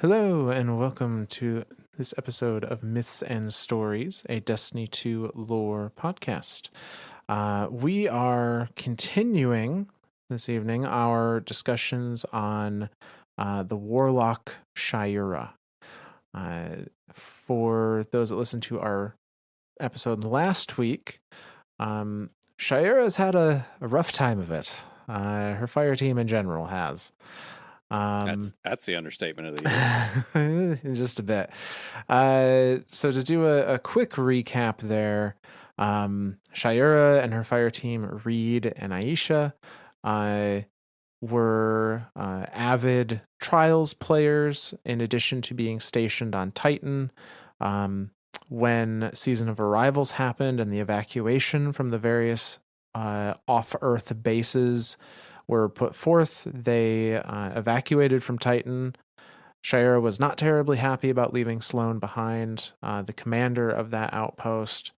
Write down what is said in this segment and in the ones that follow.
Hello, and welcome to this episode of Myths and Stories, a Destiny 2 lore podcast. We are continuing this evening our discussions on the warlock Shayura. For those that listened to our episode last week, Shayura's had a rough time of it. Her fire team in general has. That's the understatement of the year. Just a bit. So to do a quick recap there, Shayura and her fire team, Reed and Aisha, were avid Trials players in addition to being stationed on Titan. When Season of Arrivals happened and the evacuation from the various off-Earth bases were put forth, they evacuated from Titan. Shayura was not terribly happy about leaving Sloane behind, the commander of that outpost,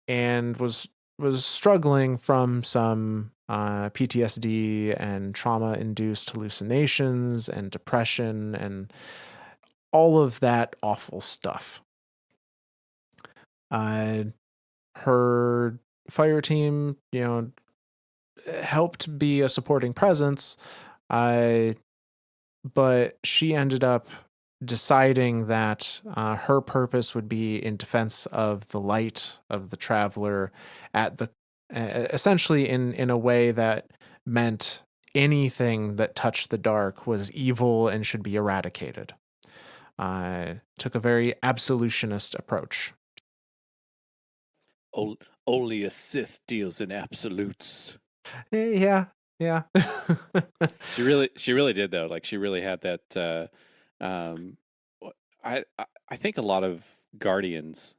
and was struggling from some PTSD and trauma-induced hallucinations and depression and all of that awful stuff. Her fire team, helped be a supporting presence, but she ended up deciding that her purpose would be in defense of the light of the traveler at the essentially in a way that meant anything that touched the dark was evil and should be eradicated. Took a very absolutionist approach. Only a Sith deals in absolutes. Yeah. She really did though. Like she really had that. I think a lot of Guardians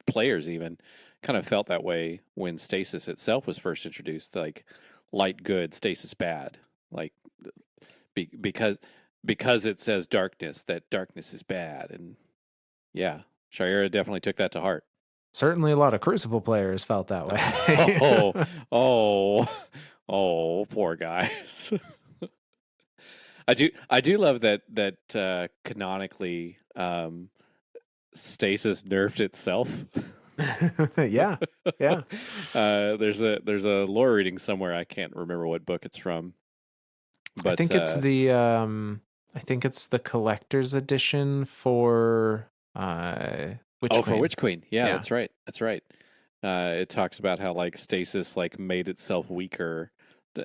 players even kind of felt that way when Stasis itself was first introduced. Like light good, Stasis bad. Like because it says darkness, that darkness is bad, and yeah, Shayura definitely took that to heart. Certainly a lot of Crucible players felt that way. Poor guys. I do love that canonically Stasis nerfed itself. Yeah. There's a lore reading somewhere, I can't remember what book it's from. But I think it's the collector's edition for Witch Queen. For Witch Queen. Yeah, Yeah. that's right. It talks about how like Stasis like made itself weaker,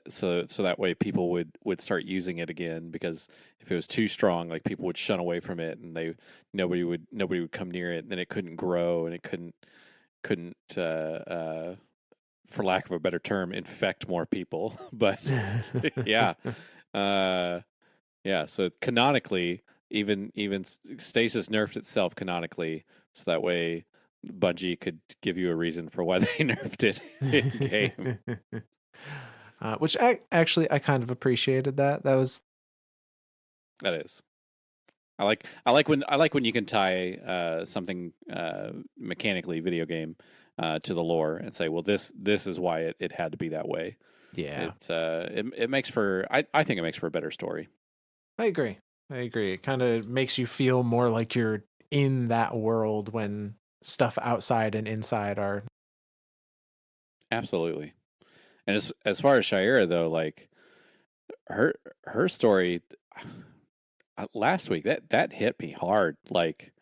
so that way people would start using it again, because if it was too strong, like people would shun away from it, and nobody would come near it, and then it couldn't grow, and it couldn't for lack of a better term, infect more people. But yeah, yeah. So canonically, even Stasis nerfed itself canonically, so that way Bungie could give you a reason for why they nerfed it in game. Which actually I kind of appreciated that. That is. I like when you can tie something mechanically video game to the lore and say, well, this is why it had to be that way. Yeah. It makes for I think it makes for a better story. I agree. It kind of makes you feel more like you're in that world when stuff outside and inside are. Absolutely. And as far as Shayura though, like her story last week, that hit me hard. Like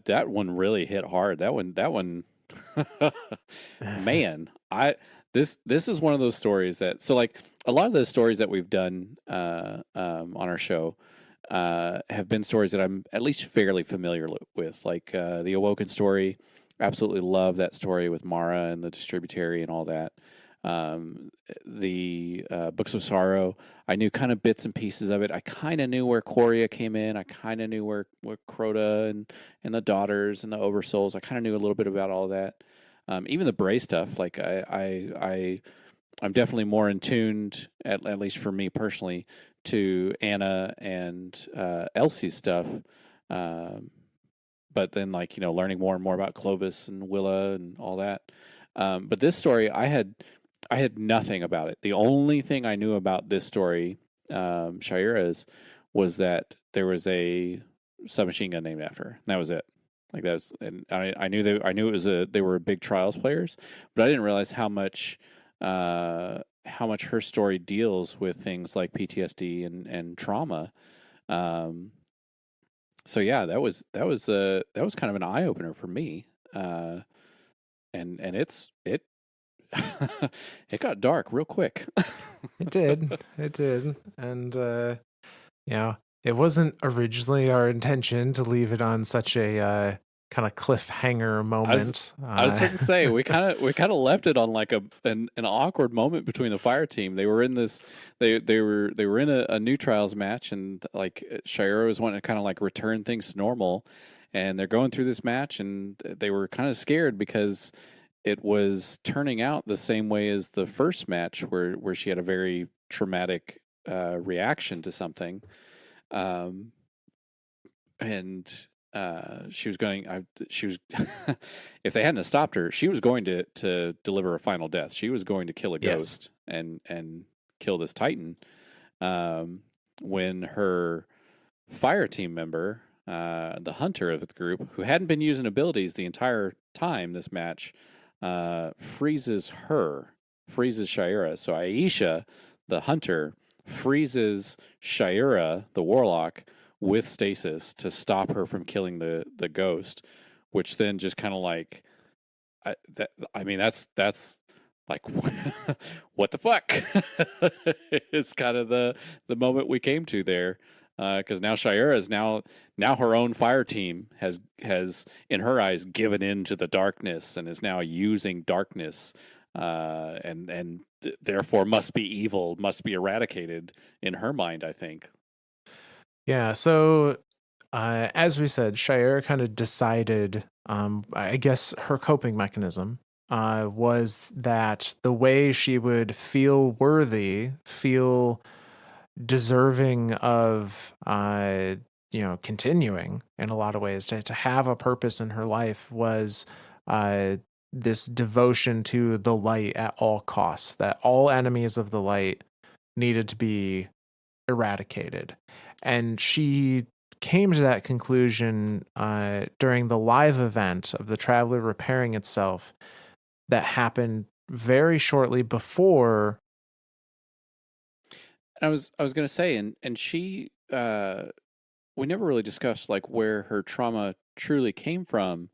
that one really hit hard. That one man, this is one of those stories that, so like a lot of the stories that we've done on our show have been stories that I'm at least fairly familiar with, like the Awoken story. Absolutely love that story with Mara and the Distributary and all that. The Books of Sorrow, I knew kind of bits and pieces of it. I kind of knew where Coria came in. I kind of knew where Crota and the daughters and the Oversouls. I kind of knew a little bit about all that. Even the Bray stuff, like I'm definitely more in tuned, at least for me personally, to Anna and Elsie's stuff. But then, like, learning more and more about Clovis and Willa and all that. But this story, I had nothing about it. The only thing I knew about this story, Shayura's, was that there was a submachine gun named after her. And that was it. Like that was, and I knew it was they were big trials players, but I didn't realize how much her story deals with things like PTSD and trauma. Um, so yeah, that was kind of an eye opener for me. And it it got dark real quick. It did. It did. And you know, it wasn't originally our intention to leave it on such a kind of cliffhanger I was moment. I was going to say we kind of left it on like an awkward moment between the fire team. They were in this they were in a new trials match, and like Shayura was wanting to kind of like return things to normal, and they're going through this match, and they were kind of scared because it was turning out the same way as the first match where she had a very traumatic reaction to something. Um, and she was going. She was, if they hadn't stopped her, she was going to deliver a final death. She was going to kill a Yes. ghost and kill this Titan. When her fire team member, the hunter of the group, who hadn't been using abilities the entire time this match, freezes Shayura. So Aisha, the hunter, freezes Shayura, the warlock, with stasis to stop her from killing the ghost, which then just kind of like, I mean that's like what the fuck. It's kind of the moment we came to there, because now Shayura is now her own fire team has in her eyes given in to the darkness and is now using darkness, and therefore must be evil, must be eradicated in her mind, I think. Yeah, so as we said, Shire kind of decided, I guess her coping mechanism was that the way she would feel worthy, feel deserving of, continuing in a lot of ways, to have a purpose in her life was uh, this devotion to the light at all costs, that all enemies of the light needed to be eradicated. And she came to that conclusion during the live event of the Traveler repairing itself that happened very shortly before. I was gonna say, and she we never really discussed like where her trauma truly came from,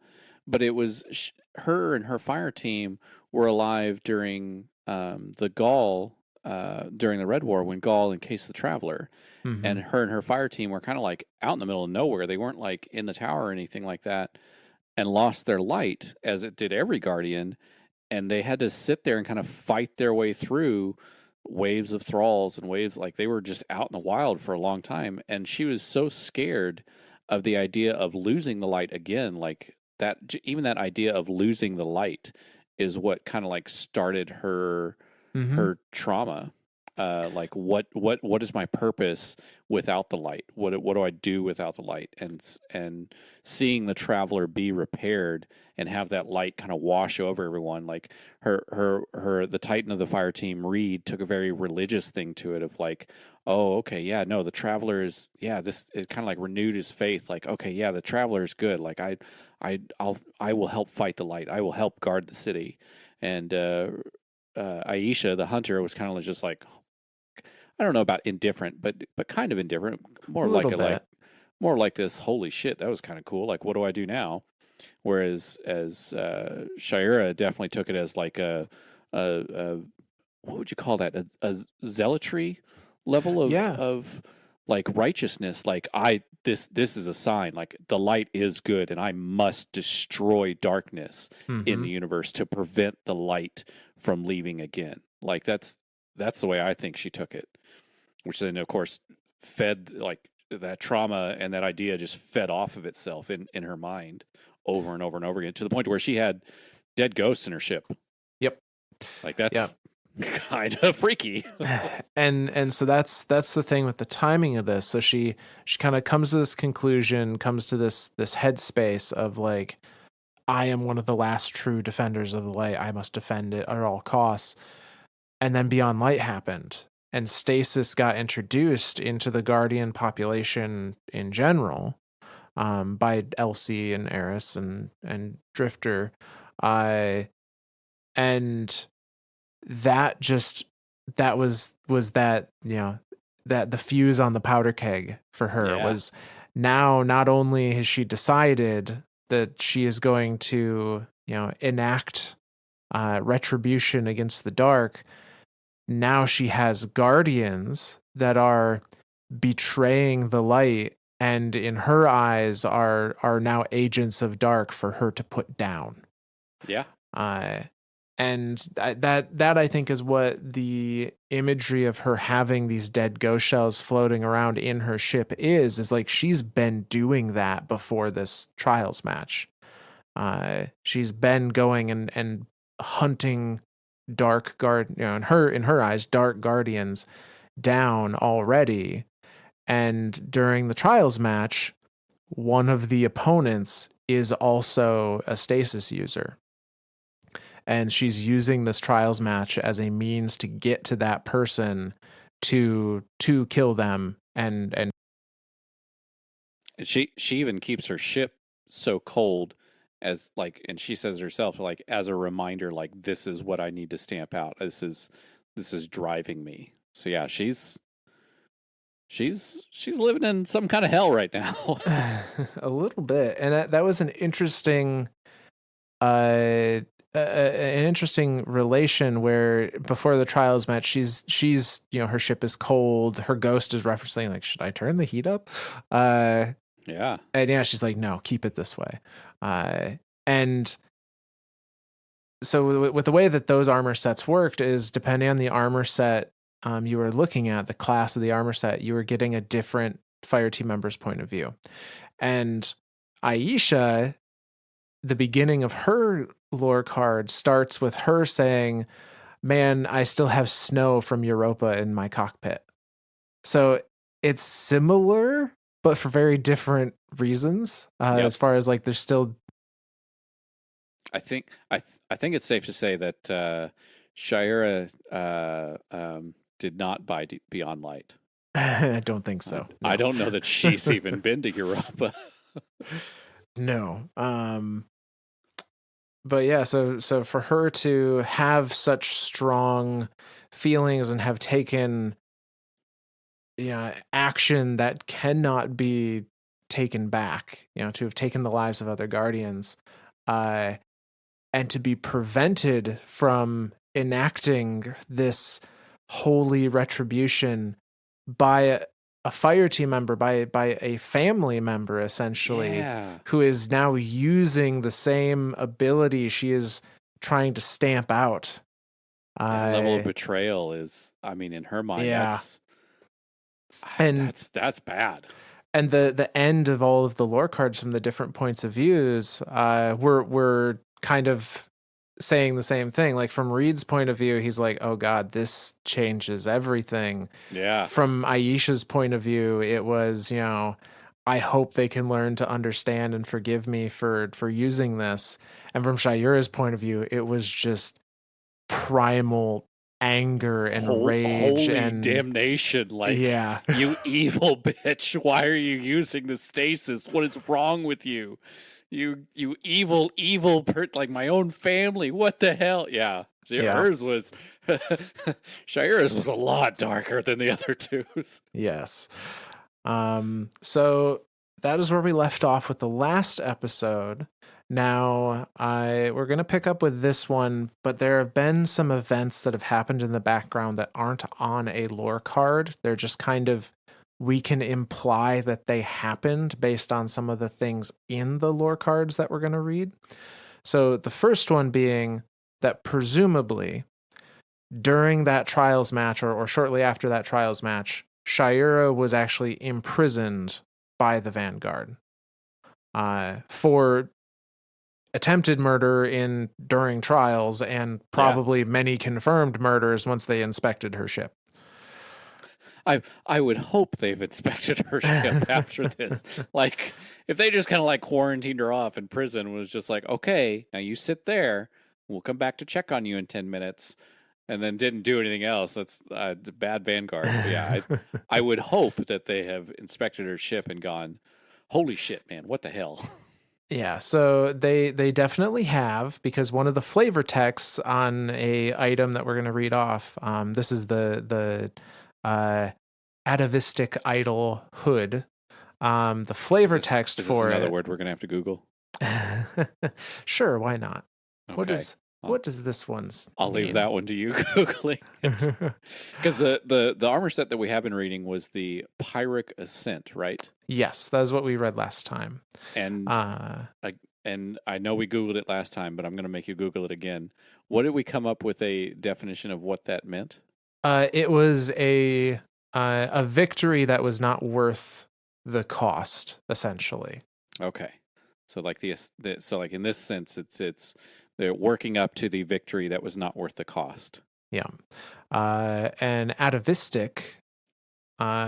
but it was her and her fire team were alive during the Gaul during the Red War when Gaul encased the Traveler, Mhm. and her fire team were kind of like out in the middle of nowhere. They weren't like in the tower or anything like that, and lost their light as it did every Guardian, and they had to sit there and kind of fight their way through waves of thralls and waves, like they were just out in the wild for a long time, and she was so scared of the idea of losing the light again, like that, even that idea of losing the light is what kind of like started Mhm. her trauma. Like what is my purpose without the light? What do I do without the light? And seeing the Traveler be repaired and have that light kind of wash over everyone. Like the Titan of the fire team, Reed, took a very religious thing to it of like, oh, okay, yeah, no, the Traveler is, yeah, this, it kind of like renewed his faith. Like, okay, yeah, the Traveler is good. Like I will help fight the light. I will help guard the city. And Aisha, the hunter, was kind of just like, I don't know about indifferent, but kind of indifferent. A More little like bit. more like this. Holy shit, that was kind of cool. Like, what do I do now? Whereas as Shayura definitely took it as like a what would you call that? A zealotry level Yeah. of like righteousness. Like this is a sign. Like the light is good, and I must destroy darkness in Mhm. the universe to prevent the light from leaving again. Like that's the way I think she took it, which then of course fed like that trauma, and that idea just fed off of itself in her mind over and over and over again, to the point where she had dead ghosts in her ship. Yep. Like Yep. that's kind of freaky. And so that's the thing with the timing of this. So she kind of comes to this conclusion, comes to this headspace of like, I am one of the last true defenders of the light. I must defend it at all costs. And then Beyond Light happened. and stasis got introduced into the Guardian population in general, by Elsie and Eris and Drifter, uh, and that just that was that, that the fuse on the powder keg for her Yeah. was, now not only has she decided that she is going to, enact retribution against the dark, now she has guardians that are betraying the light, and in her eyes are now agents of dark for her to put down. Yeah. uh and that I think is what the imagery of her having these dead ghost shells floating around in her ship is like, she's been doing that before this trials match. She's been going and hunting dark guard, in her eyes, dark guardians down already. And during the trials match, one of the opponents is also a stasis user. And she's using this trials match as a means to get to that person, to kill them. And And she even keeps her ship so cold as like, and she says herself, like, as a reminder, like, this is what I need to stamp out. This is driving me. So yeah, she's living in some kind of hell right now. a little bit. And that was an interesting an interesting relation, where before the trials match, she's her ship is cold, her ghost is referencing like, should I turn the heat up? Yeah. And yeah, she's like, no, keep it this way. And so with the way that those armor sets worked is, depending on the armor set you were looking at, the class of the armor set, you were getting a different fire team member's point of view. And Aisha, the beginning of her lore card starts with her saying, man, I still have snow from Europa in my cockpit. So it's similar, but for very different reasons. Yep. As far as like, there's still, I think it's safe to say that Shayura did not buy Beyond Light. I don't think so. No. I don't know that she's even been to Europa. No. But yeah, so for her to have such strong feelings and have taken, action that cannot be taken back, to have taken the lives of other guardians, and to be prevented from enacting this holy retribution by a fire team member, by a family member, essentially, Yeah. who is now using the same ability she is trying to stamp out. That level of betrayal is, I mean, in her mind, Yeah. And that's bad. and the end of all of the lore cards from the different points of views, were kind of saying the same thing. Like, from Reed's point of view, he's like, oh god, this changes everything. Yeah. From Aisha's point of view, it was, I hope they can learn to understand and forgive me for using this. And from Shayura's point of view, it was just primal anger and rage Holy and damnation. Like, yeah. you evil bitch. Why are you using the stasis? What is wrong with you? You evil, like my own family. What the hell? Yeah. Hers was, Shayura's was a lot darker than the other two's. Yes. So that is where we left off with the last episode. Now, we're going to pick up with this one, but there have been some events that have happened in the background that aren't on a lore card. They're just kind of, we can imply that they happened based on some of the things in the lore cards that we're going to read. So the first one being that presumably during that trials match, or shortly after that trials match, Shayura was actually imprisoned by the Vanguard for attempted murder during trials, and probably many confirmed murders once they inspected her ship. I would hope they've inspected her ship after this. Like, if they just kind of like quarantined her off in prison, was just like, okay, now you sit there, we'll come back to check on you in 10 minutes. and then didn't do anything else. That's the bad Vanguard. But yeah, I would hope that they have inspected her ship and gone, holy shit, man, what the hell? Yeah, so they definitely have, because one of the flavor texts on a item that we're going to read off. This is the uh, atavistic idol hood. The flavor text Is this for another it. word we're gonna have to Google? Sure, why not? What Okay. does Well, what does this one's I'll leave mean? that one to you googling it. Because the armor set that we have been reading was the Pyrrhic Ascent, right? Yes, that is what we read last time. And Uh, and I know we googled it last time, but I'm going to make you Google it again. What did we come up with a definition of what that meant? it was a victory that was not worth the cost, essentially. Okay, so like so like in this sense, it's they're working up to the victory that was not worth the cost. Yeah. And atavistic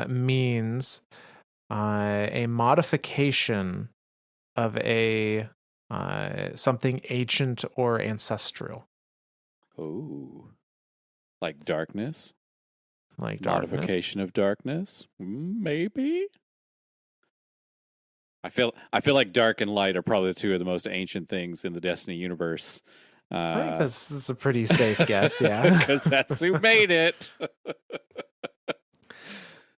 means a modification of a something ancient or ancestral, Oh, like darkness, like darkness. modification of darkness, maybe. I feel like dark and light are probably two of the most ancient things in the Destiny universe. I think Uh, that's a pretty safe guess, yeah. because that's who made it.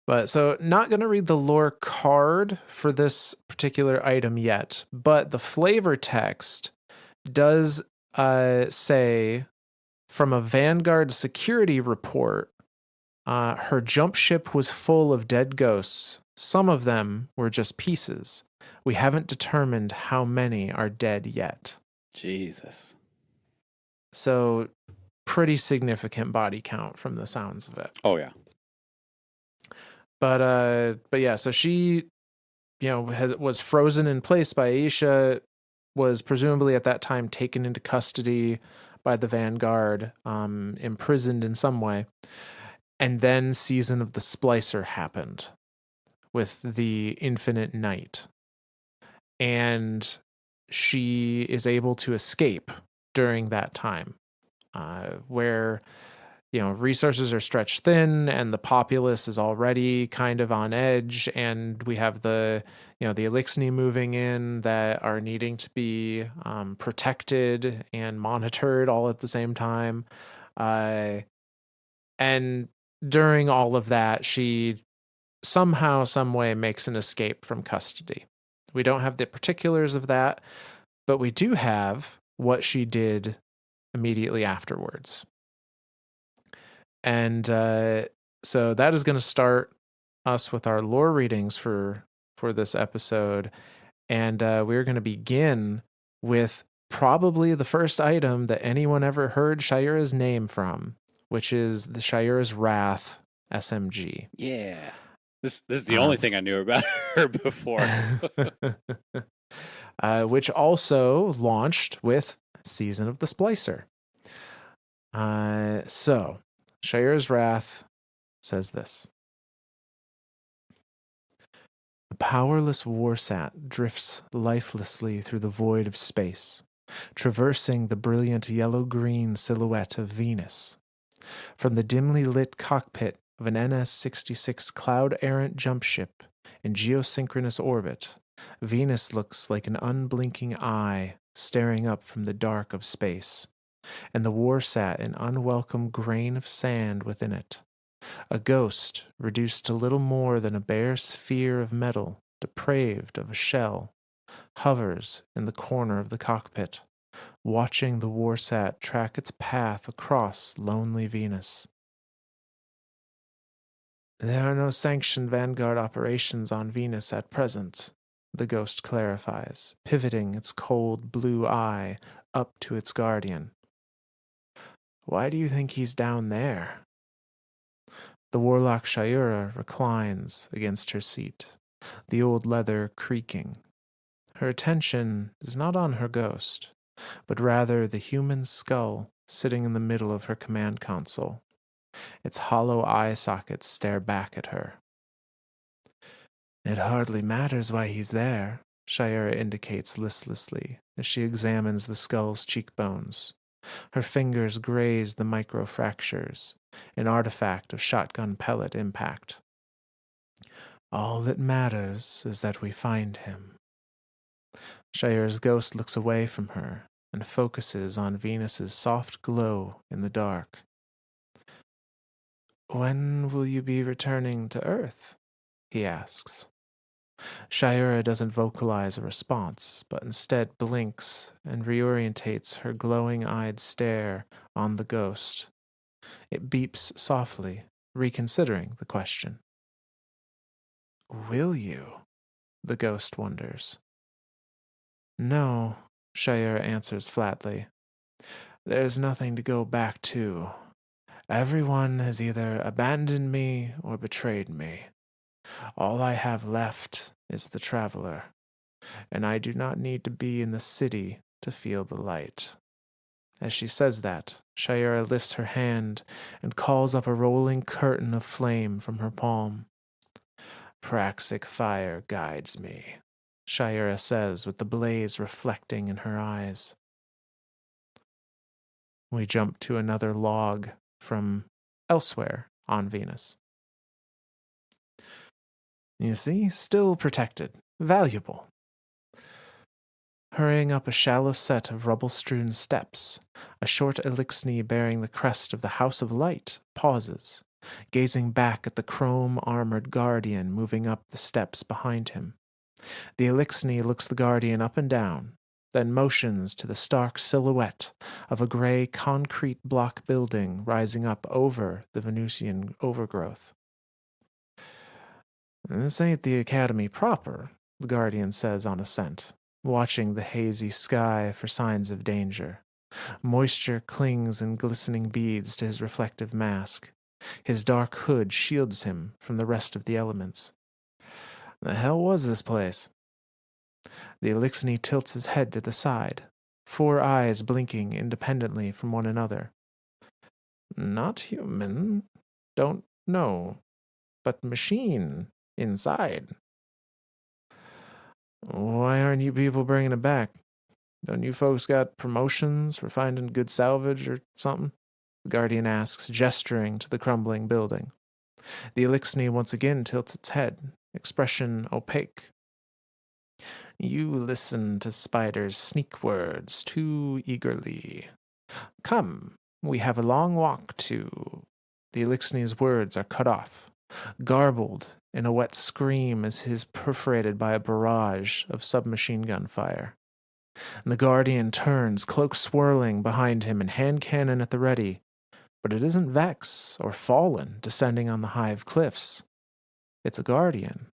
But so, not going to read the lore card for this particular item yet, but the flavor text does say from a Vanguard security report, her jump ship was full of dead ghosts. Some of them were just pieces. We haven't determined how many are dead yet. Jesus. So, pretty significant body count from the sounds of it. Oh yeah. But yeah, so she, was frozen in place by Aisha, was presumably at that time taken into custody by the Vanguard, imprisoned in some way. And then Season of the Splicer happened with the Infinite Night. And she is able to escape during that time, where resources are stretched thin and the populace is already kind of on edge, and we have the Elixni moving in that are needing to be protected and monitored all at the same time. And during all of that, she somehow, some way makes an escape from custody. We don't have the particulars of that, but we do have what she did immediately afterwards. And so that is going to start us with our lore readings for this episode. And we're going to begin with probably the first item that anyone ever heard Shayura's name from, which is the Shayura's Wrath SMG. Yeah. This is the only thing I knew about her before. Which also launched with Season of the Splicer. So, Shayura's Wrath says this. A powerless warsat drifts lifelessly through the void of space, traversing the brilliant yellow-green silhouette of Venus. From the dimly lit cockpit of an NS-66 cloud-errant jump ship in geosynchronous orbit, Venus looks like an unblinking eye staring up from the dark of space, and the warsat an unwelcome grain of sand within it. A ghost, reduced to little more than a bare sphere of metal, depraved of a shell, hovers in the corner of the cockpit, watching the warsat track its path across lonely Venus. There are no sanctioned Vanguard operations on Venus at present, the ghost clarifies, pivoting its cold blue eye up to its guardian. Why do you think he's down there? The warlock Shayura reclines against her seat, the old leather creaking. Her attention is not on her ghost, but rather the human skull sitting in the middle of her command console. Its hollow eye sockets stare back at her. It hardly matters why he's there, Shayura indicates listlessly as she examines the skull's cheekbones. Her fingers graze the microfractures, an artifact of shotgun pellet impact. All that matters is that we find him. Shayura's ghost looks away from her and focuses on Venus's soft glow in the dark. When will you be returning to Earth? He asks. Shayura doesn't vocalize a response, but instead blinks and reorientates her glowing-eyed stare on the ghost. It beeps softly, reconsidering the question. Will you? The ghost wonders. No, Shayura answers flatly. There's nothing to go back to. Everyone has either abandoned me or betrayed me. All I have left is the traveler, and I do not need to be in the city to feel the light. As she says that, Shayura lifts her hand and calls up a rolling curtain of flame from her palm. Praxic fire guides me, Shayura says with the blaze reflecting in her eyes. We jump to another log from elsewhere on Venus. You see, still protected, valuable. Hurrying up a shallow set of rubble-strewn steps, a short elixni bearing the crest of the House of Light pauses, gazing back at the chrome-armored guardian moving up the steps behind him. The elixni looks the guardian up and down, then motions to the stark silhouette of a gray concrete block building rising up over the Venusian overgrowth. This ain't the Academy proper, the guardian says on assent, watching the hazy sky for signs of danger. Moisture clings in glistening beads to his reflective mask. His dark hood shields him from the rest of the elements. The hell was this place? The elixni tilts his head to the side, 4 eyes blinking independently from one another. Not human. Don't know. But machine inside. Why aren't you people bringing it back? Don't you folks got promotions for finding good salvage or something? The guardian asks, gesturing to the crumbling building. The elixni once again tilts its head, expression opaque. You listen to Spider's sneak words too eagerly. Come, we have a long walk to... The elixni's words are cut off, garbled in a wet scream as he is perforated by a barrage of submachine gun fire. And the guardian turns, cloak swirling behind him and hand cannon at the ready. But it isn't Vex or Fallen descending on the hive cliffs. It's a guardian,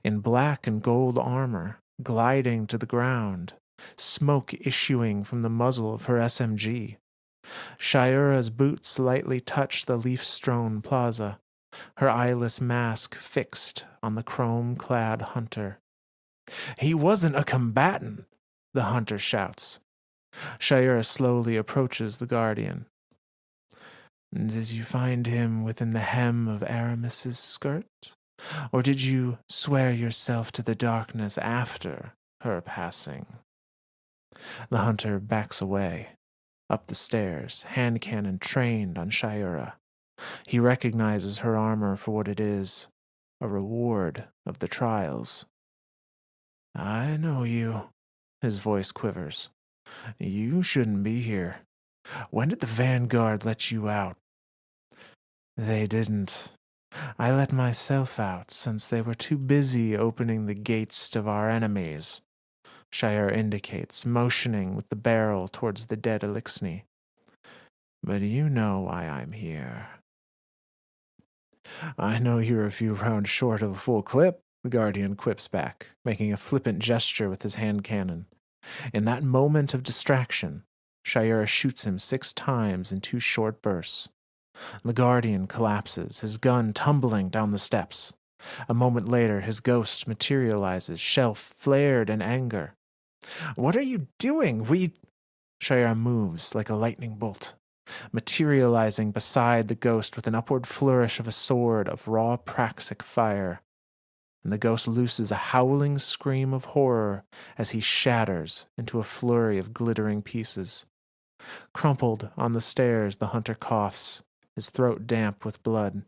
in black and gold armor, gliding to the ground, smoke issuing from the muzzle of her SMG. Shayura's boots lightly touch the leaf-strewn plaza, her eyeless mask fixed on the chrome-clad hunter. He wasn't a combatant, the hunter shouts. Shayura slowly approaches the guardian. Did you find him within the hem of Aramis's skirt? Or did you swear yourself to the darkness after her passing? The hunter backs away, up the stairs, hand cannon trained on Shayura. He recognizes her armor for what it is, a reward of the trials. I know you, his voice quivers. You shouldn't be here. When did the Vanguard let you out? They didn't. I let myself out since they were too busy opening the gates of our enemies. Shayura indicates, motioning with the barrel towards the dead elixni. But you know why I'm here. I know you're a few rounds short of a full clip, the Guardian quips back, making a flippant gesture with his hand cannon. In that moment of distraction, Shayura shoots him 6 times in 2 short bursts. The Guardian collapses, his gun tumbling down the steps. A moment later, his ghost materializes, shell flared in anger. What are you doing? Shayura moves like a lightning bolt, materializing beside the ghost with an upward flourish of a sword of raw praxic fire. And the ghost looses a howling scream of horror as he shatters into a flurry of glittering pieces. Crumpled on the stairs, the hunter coughs, his throat damp with blood.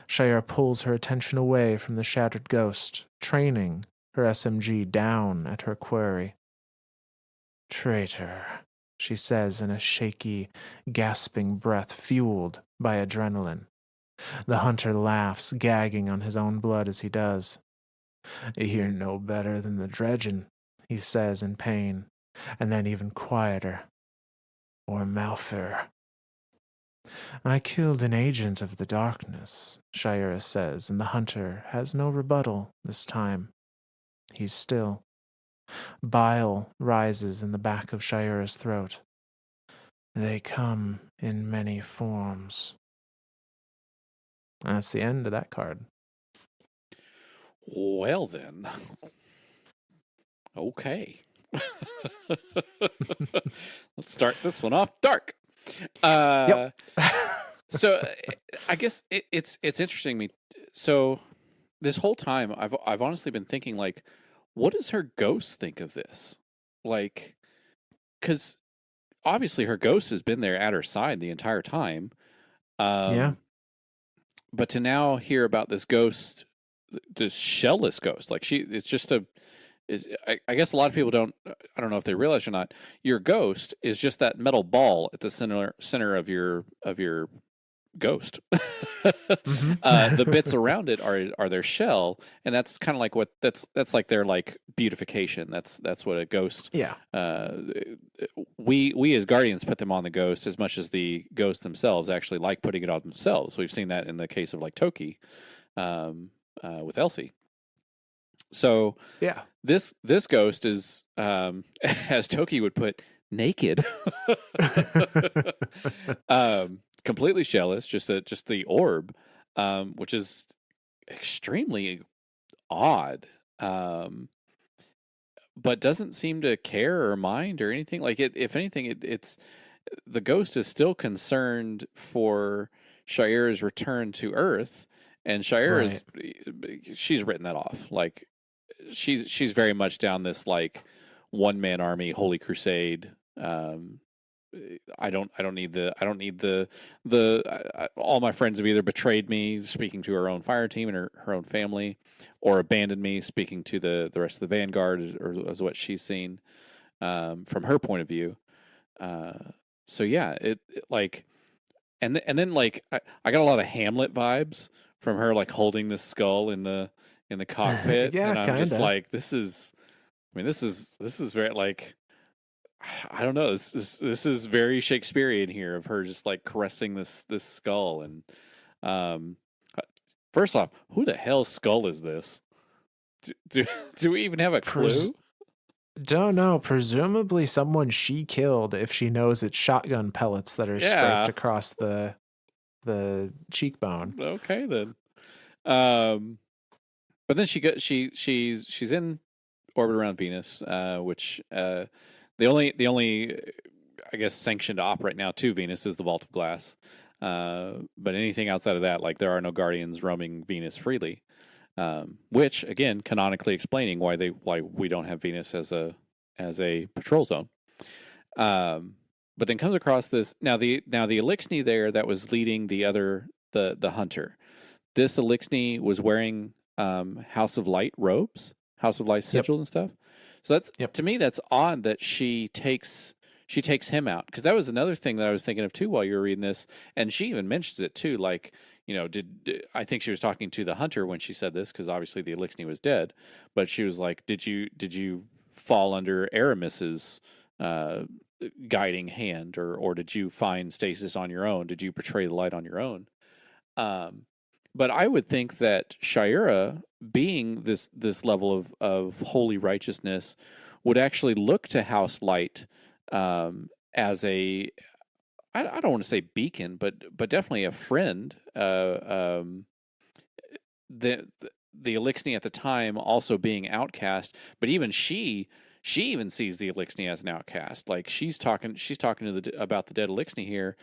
Shayura pulls her attention away from the shattered ghost, training her SMG down at her quarry. Traitor, she says in a shaky, gasping breath fueled by adrenaline. The hunter laughs, gagging on his own blood as he does. You're no better than the dredgin', he says in pain, and then even quieter. Or Malfer. I killed an agent of the darkness, Shayura says, and the hunter has no rebuttal this time. He's still. Bile rises in the back of Shayura's throat. They come in many forms. That's the end of that card. Well then, okay. Let's start this one off dark. Yep. So I guess it's interesting me. So this whole time I've honestly been thinking like, what does her ghost think of this? Like, because obviously her ghost has been there at her side the entire time. Yeah. But to now hear about this ghost, this shellless ghost, like it's just I guess a lot of people don't. I don't know if they realize or not. Your ghost is just that metal ball at the center of your ghost. The bits around it are their shell, and that's kind of like what that's like their like beautification. That's what a ghost. Yeah. We as guardians put them on the ghost as much as the ghosts themselves actually like putting it on themselves. We've seen that in the case of like Toki, with Elsie. So Yeah. this ghost is, as Toki would put, naked, completely shellless, just the orb, which is extremely odd, but doesn't seem to care or mind or anything. Like if anything, it's the ghost is still concerned for Shayura's return to Earth, and Shayura's she's written that off. Like she's very much down this like one man army, holy crusade. I don't need the all my friends have either betrayed me, speaking to her own fire team and her own family, or abandoned me, speaking to the rest of the vanguard, or as what she's seen from her point of view. So yeah, it like, and then like I got a lot of Hamlet vibes from her, like holding this skull in the cockpit, Yeah, and I'm just kinda. like, this is very like, I don't know, this is very Shakespearean here, of her just like caressing this skull. And um, first off, who the hell's skull is this? Do we even have a clue? Don't know. Presumably someone she killed, if she knows it's shotgun pellets that are scraped Yeah. across the cheekbone. Okay then. But then she's in orbit around Venus, which the only I guess sanctioned to operate now to Venus is the Vault of Glass. But anything outside of that, like there are no Guardians roaming Venus freely. Which again, canonically explaining why we don't have Venus as a patrol zone. But then comes across this now the Elixni there that was leading the hunter. This Elixni was wearing House of Light robes, House of Light sigil and stuff. So that's to me that's odd that she takes him out, because that was another thing that I was thinking of too while you were reading this, and she even mentions it too. Like, you know, I think she was talking to the hunter when she said this, because obviously the Elixni was dead, but she was like, did you fall under Aramis's guiding hand, or did you find stasis on your own? Did you portray the light on your own? But I would think that Shayura, being this level of holy righteousness, would actually look to House Light as a, I don't want to say beacon, but definitely a friend. The Elixni at the time also being outcast, but even she even sees the Elixni as an outcast. Like she's talking about the dead Elixni here,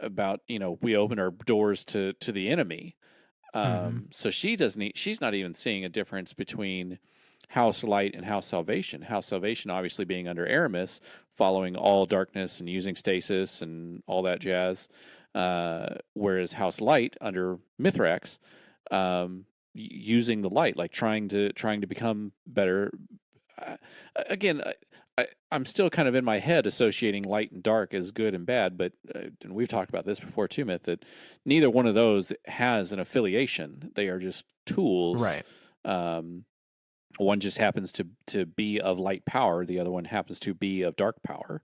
about, you know, we open our doors to the enemy. So she's not even seeing a difference between House Light and House Salvation. House Salvation obviously being under Aramis, following all darkness and using stasis and all that jazz. Whereas House Light under Mithrax, using the light, like trying to become better. Uh, Again, I'm still kind of in my head associating light and dark as good and bad, but and we've talked about this before too, Myth, that neither one of those has an affiliation. They are just tools. Right. One just happens to be of light power. The other one happens to be of dark power.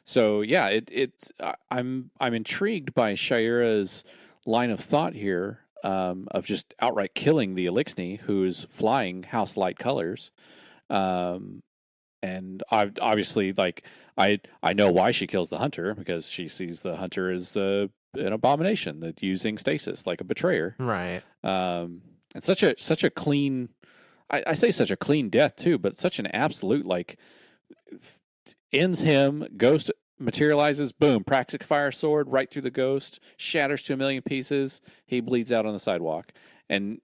So yeah, I'm intrigued by Shayura's line of thought here, of just outright killing the Elixni, who's flying House Light colors. And I've obviously, like, I know why she kills the hunter, because she sees the hunter as an abomination, that using stasis like a betrayer. Right. And such a clean, I say such a clean death too, but such an absolute, like, ends him, ghost materializes, boom, Praxic fire sword right through the ghost, shatters to a million pieces. He bleeds out on the sidewalk. And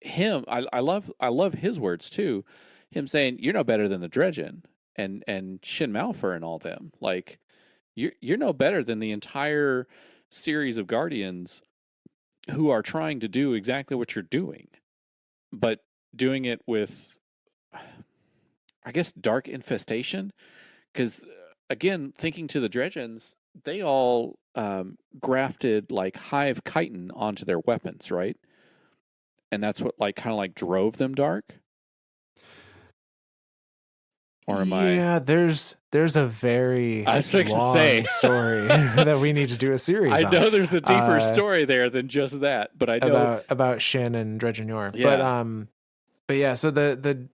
him, I love his words too. Him saying, "You're no better than the Dredgen and Shin Malphur and all them. Like, you're no better than the entire series of Guardians who are trying to do exactly what you're doing, but doing it with, I guess, dark infestation." Because again, thinking to the Dredgens, they all grafted like hive chitin onto their weapons, right? And that's what, like, kind of like drove them dark. Or am I? Yeah, there's a very I was fixing to long say. story that we need to do a series I on. know there's a deeper story there than just that, but I know about Shin and Dredgen Yor. Yeah. But yeah, so the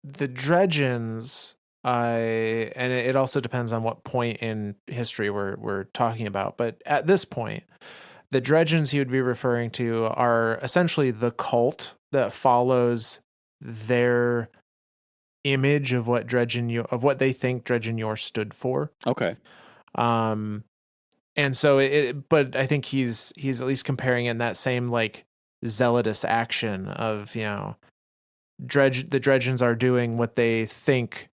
Dredgens, and it also depends on what point in history we're talking about. But at this point, the Dredgens he would be referring to are essentially the cult that follows their image of what what they think Dredgen Yor stood for. Okay. And so but I think he's at least comparing it in that same, like, zealous action of, the Dredgens are doing what they think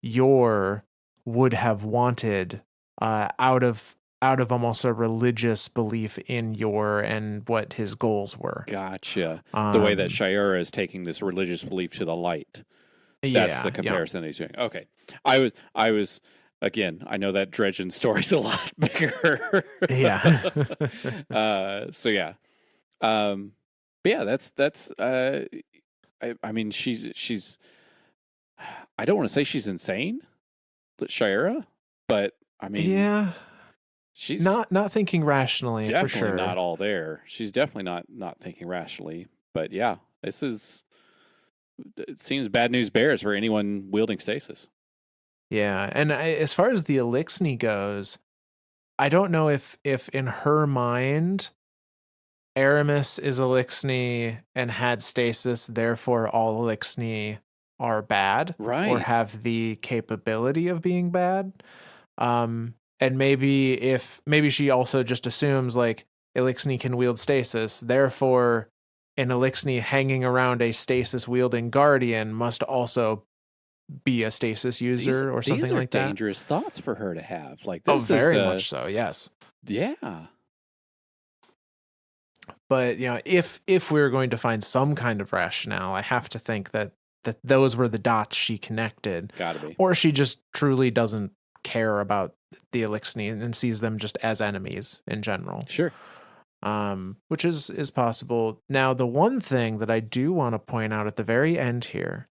Yor would have wanted, out of almost a religious belief in Yor and what his goals were. Gotcha. The way that Shayura is taking this religious belief to the light. That's the comparison he's doing. Okay. I was again, I know that Dredgen story's a lot bigger. Yeah. So yeah. But yeah, that's I mean, she's I don't want to say she's insane, Shayura, but I mean, yeah, she's not thinking rationally, definitely for sure. not all there. She's definitely not thinking rationally. But yeah, it seems bad news bears for anyone wielding stasis. Yeah, and as far as the Elixni goes, I don't know if in her mind Aramis is Elixni and had stasis, therefore all Elixni are bad, Right. or have the capability of being bad. And maybe she also just assumes, like, Elixni can wield stasis, therefore an Elixni hanging around a stasis wielding guardian must also be a stasis user, or something like that. These are dangerous thoughts for her to have. Like, Oh, this very much so. Yes. Yeah. But if we were going to find some kind of rationale, I have to think that those were the dots she connected. Gotta be. Or she just truly doesn't care about the Elixni and sees them just as enemies in general. Sure. Which is possible. Now, the one thing that I do want to point out at the very end here,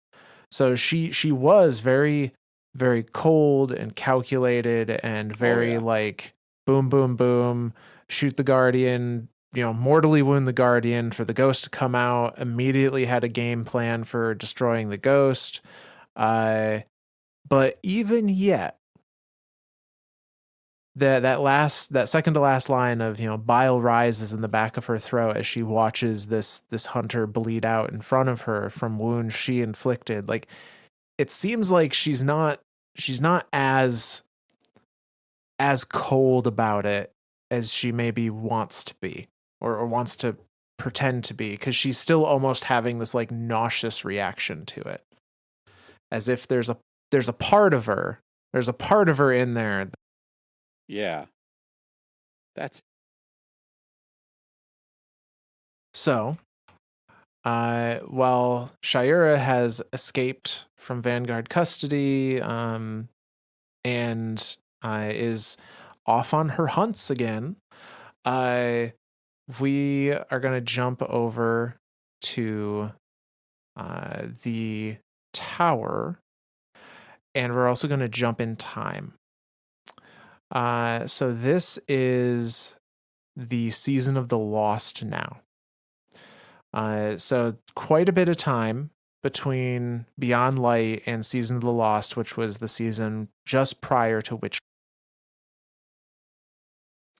so she was very, very cold and calculated and very like boom, boom, boom, shoot the Guardian, mortally wound the Guardian for the ghost to come out, immediately had a game plan for destroying the ghost. But even yet, that second to last line of, bile rises in the back of her throat as she watches this hunter bleed out in front of her from wounds she inflicted. Like, it seems like she's not as cold about it as she maybe wants to be, or wants to pretend to be, because she's still almost having this, like, nauseous reaction to it. as if there's a part of her. There's a part of her in there. Yeah. That's So, while Shayura has escaped from Vanguard custody, and is off on her hunts again, uh, we are going to jump over to the tower, and we're also going to jump in time. So this is the season of the Lost now. So quite a bit of time between Beyond Light and Season of the Lost, which was the season just prior to which.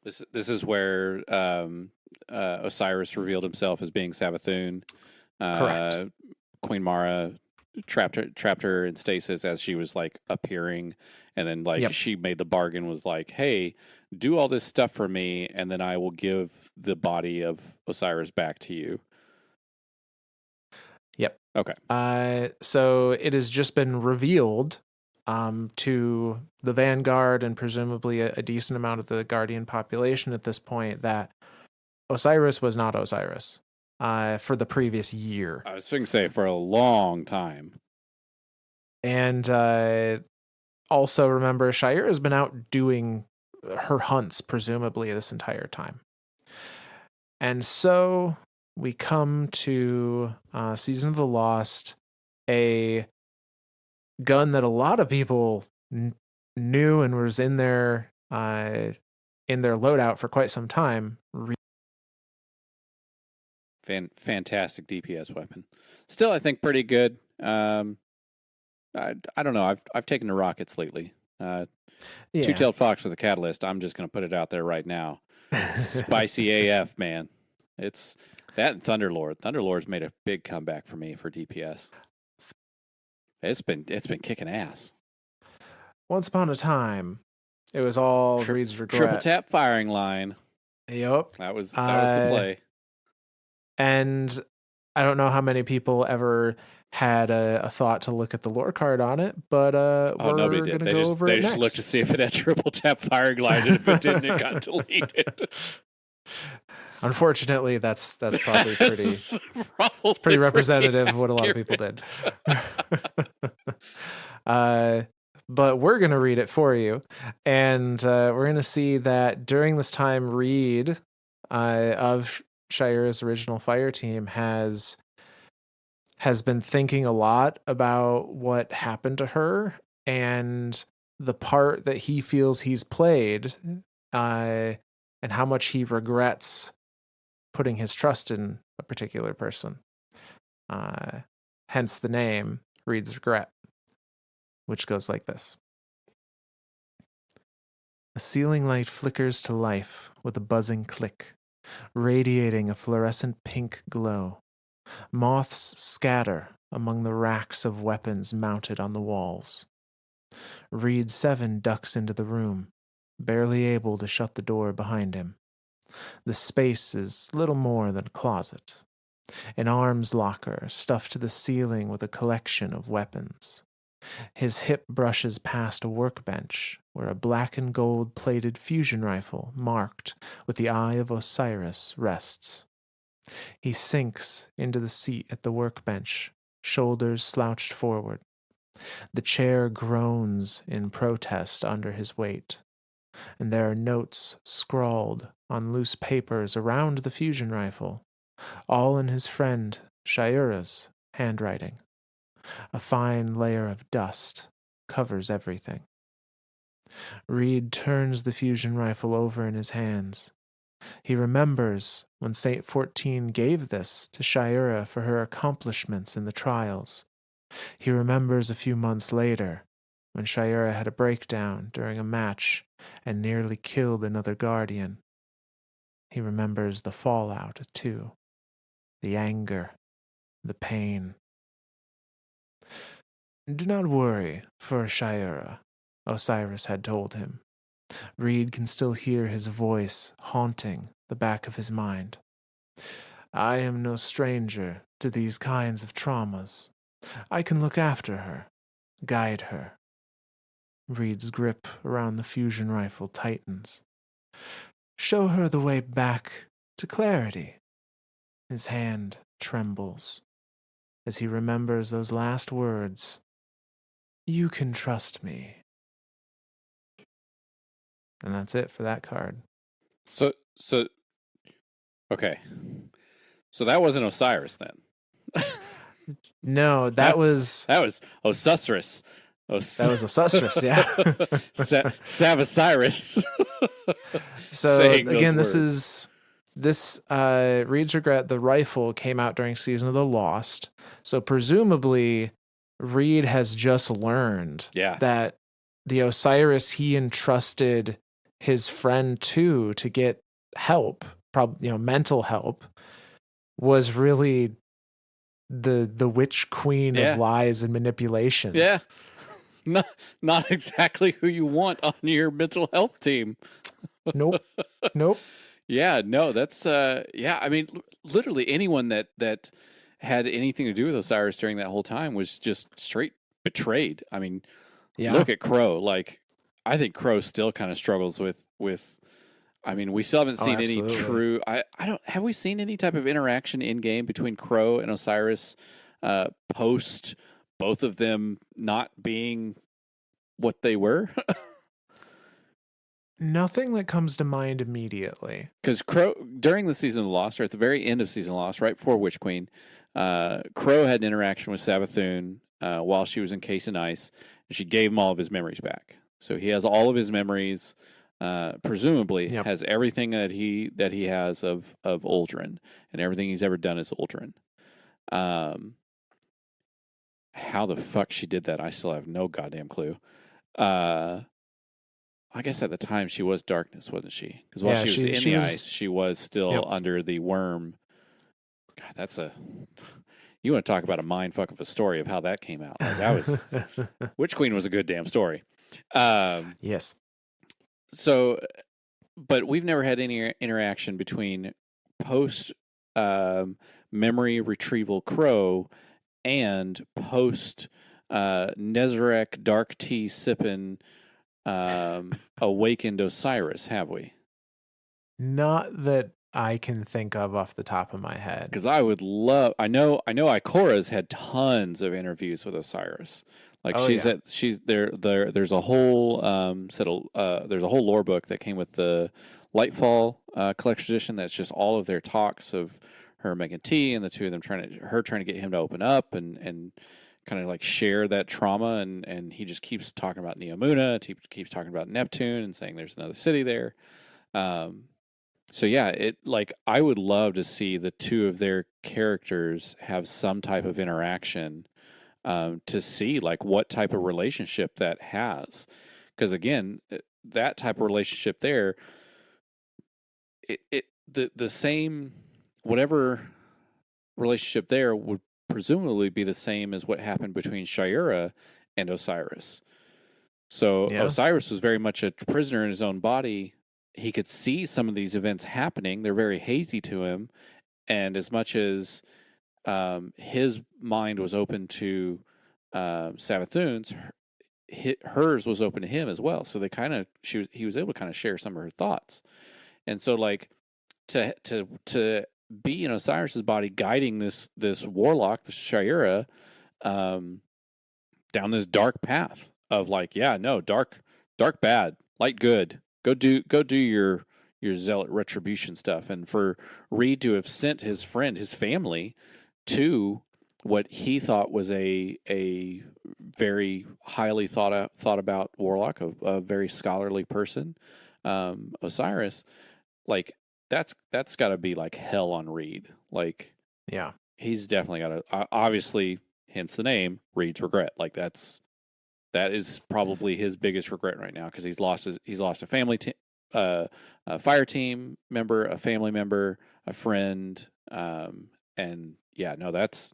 this is where Osiris revealed himself as being Savathun. Correct. Queen Mara trapped her in stasis as she was like appearing, and then like Yep. she made the bargain with like, "Hey, do all this stuff for me, and then I will give the body of Osiris back to you." Yep. Okay. So it has just been revealed to the Vanguard and presumably a decent amount of the Guardian population at this point that Osiris was not Osiris for the previous year. I was going to say for a long time. And also remember, Shayura has been out doing her hunts, presumably, this entire time. And so we come to Season of the Lost, a gun that a lot of people knew and was in their loadout for quite some time. Fantastic DPS weapon. Still, I think pretty good. I don't know. I've taken to rockets lately. Two-tailed fox with a catalyst. I'm just going to put it out there right now. Spicy AF, man. It's that and Thunderlord. Thunderlord's made a big comeback for me for DPS. It's been kicking ass. Once upon a time, it was all Reed's regret. Triple tap firing line. Yep. That was the play. And I don't know how many people ever had a thought to look at the lore card on it, but we're going to go over it next. They just looked to see if it had triple tap firing line, and if it didn't, it got deleted. Unfortunately, that's probably pretty. It's pretty representative of what a lot of people did. But we're going to read it for you, and we're going to see that during this time, Reed of Shayura's original fire team has been thinking a lot about what happened to her and the part that he feels he's played, and how much he regrets putting his trust in a particular person. Hence the name Reed's Regret, which goes like this. A ceiling light flickers to life with a buzzing click, radiating a fluorescent pink glow. Moths scatter among the racks of weapons mounted on the walls. Reed 7 ducks into the room, barely able to shut the door behind him. The space is little more than a closet, an arms locker stuffed to the ceiling with a collection of weapons. His hip brushes past a workbench where a black and gold plated fusion rifle marked with the Eye of Osiris rests. He sinks into the seat at the workbench, shoulders slouched forward. The chair groans in protest under his weight, and there are notes scrawled on loose papers around the fusion rifle, all in his friend Shayura's handwriting. A fine layer of dust covers everything. Reed turns the fusion rifle over in his hands. He remembers when Saint 14 gave this to Shayura for her accomplishments in the trials. He remembers a few months later when Shayura had a breakdown during a match and nearly killed another guardian. He remembers the fallout, too. The anger, the pain. Do not worry for Shayura, Osiris had told him. Reed can still hear his voice haunting the back of his mind. I am no stranger to these kinds of traumas. I can look after her. Guide her. Reed's grip around the fusion rifle tightens. Show her the way back to clarity. His hand trembles as he remembers those last words. You can trust me. And that's it for that card. So okay. So that wasn't Osiris then. No, that was Osusurus. that was Osiris, yeah. Savosiris. So again, this Reed's Regret, the rifle came out during Season of the Lost. So presumably Reed has just learned that the Osiris he entrusted his friend to get help, mental help, was really the witch queen of lies and manipulation. Yeah. Not exactly who you want on your mental health team. Nope. Yeah, no, that's I mean, literally anyone that had anything to do with Osiris during that whole time was just straight betrayed. I mean, look at Crow. Like, I think Crow still kind of struggles with. I mean, we still haven't seen any true. I don't. Have we seen any type of interaction in game between Crow and Osiris post both of them not being what they were? Nothing that comes to mind immediately. Because Crow, during the Season of the Lost, or at the very end of Season of the Lost, right before Witch Queen, Crow had an interaction with Savathun while she was encased in ice, and she gave him all of his memories back. So he has all of his memories, presumably has everything that he has of Uldren, and everything he's ever done as Uldren. How the fuck she did that, I still have no goddamn clue. I guess at the time she was darkness, wasn't she? Because while she was in the ice, she was still under the worm. God, that's you want to talk about a mind fuck of a story of how that came out. Like, that was Witch Queen was a good damn story. Yes. So, but we've never had any interaction between post memory retrieval Crow and post Nezarec dark tea sipping awakened Osiris, have we? Not that I can think of off the top of my head. Because I would love. I know. Ikora's had tons of interviews with Osiris. Like she's there. There's a whole there's a whole lore book that came with the Lightfall collection edition. That's just all of their talks of her making tea and the two of them trying to get him to open up and kind of like share that trauma, and he just keeps talking about Neomuna, keeps talking about Neptune and saying there's another city there. So yeah, I would love to see the two of their characters have some type of interaction to see like what type of relationship that has. Because again, that type of relationship there, the same whatever relationship there would presumably be the same as what happened between Shayura and Osiris. So Osiris was very much a prisoner in his own body. He could see some of these events happening. They're very hazy to him. And as much as his mind was open to Savathun's, hers was open to him as well. So he was able to kind of share some of her thoughts. And so like to be in Osiris's body, guiding this warlock, this Shayura, down this dark path of like, dark bad, light good. Go do your zealot retribution stuff. And for Reed to have sent his friend, his family, to what he thought was a very highly thought about warlock, a very scholarly person, Osiris, like. That's got to be like hell on Reed. Like, he's definitely got to. Obviously, hence the name, Reed's Regret. Like that is probably his biggest regret right now because he's lost a family, a fire team member, a family member, a friend, and that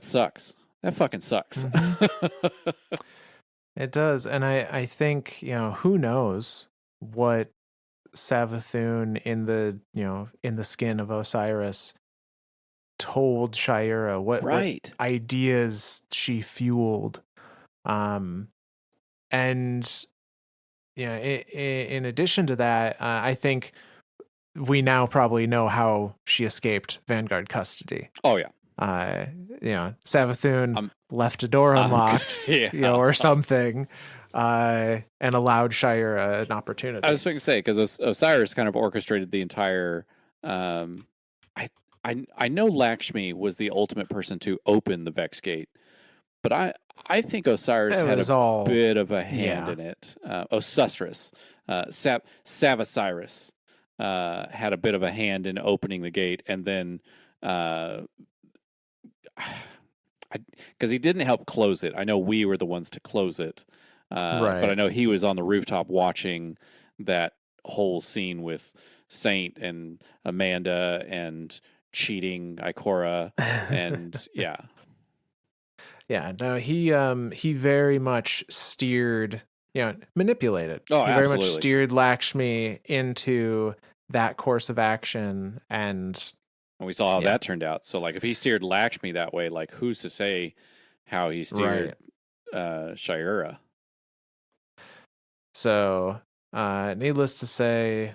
sucks. That fucking sucks. Mm-hmm. It does, and I think who knows what Savathun in the skin of Osiris told Shayura, what Right. ideas she fueled. And in addition to that, I think we now probably know how she escaped Vanguard custody. Oh yeah. Uh, Savathun I'm left a door I'm unlocked, yeah. or something, and allowed Shayura an I opportunity. was going to say because Osiris kind of orchestrated the entire. Um, I I know Lakshmi was the ultimate person to open the Vex Gate, but I think Osiris It had a was all, bit of a hand yeah, in it. Osiris, Savasiris, had a bit of a hand in opening the gate, and then uh, because he didn't help close it. I know we were the ones to close it, but I right. know he was on the rooftop watching that whole scene with Saint and Amanda and cheating Ikora, and yeah, Yeah, no, he very much steered, manipulated. oh, He very much absolutely. steered Lakshmi into that course of action, and And we saw how yeah, that turned out. So, like, if he steered Lakshmi that way, like, who's to say how he right. steered Shayura? So, needless to say,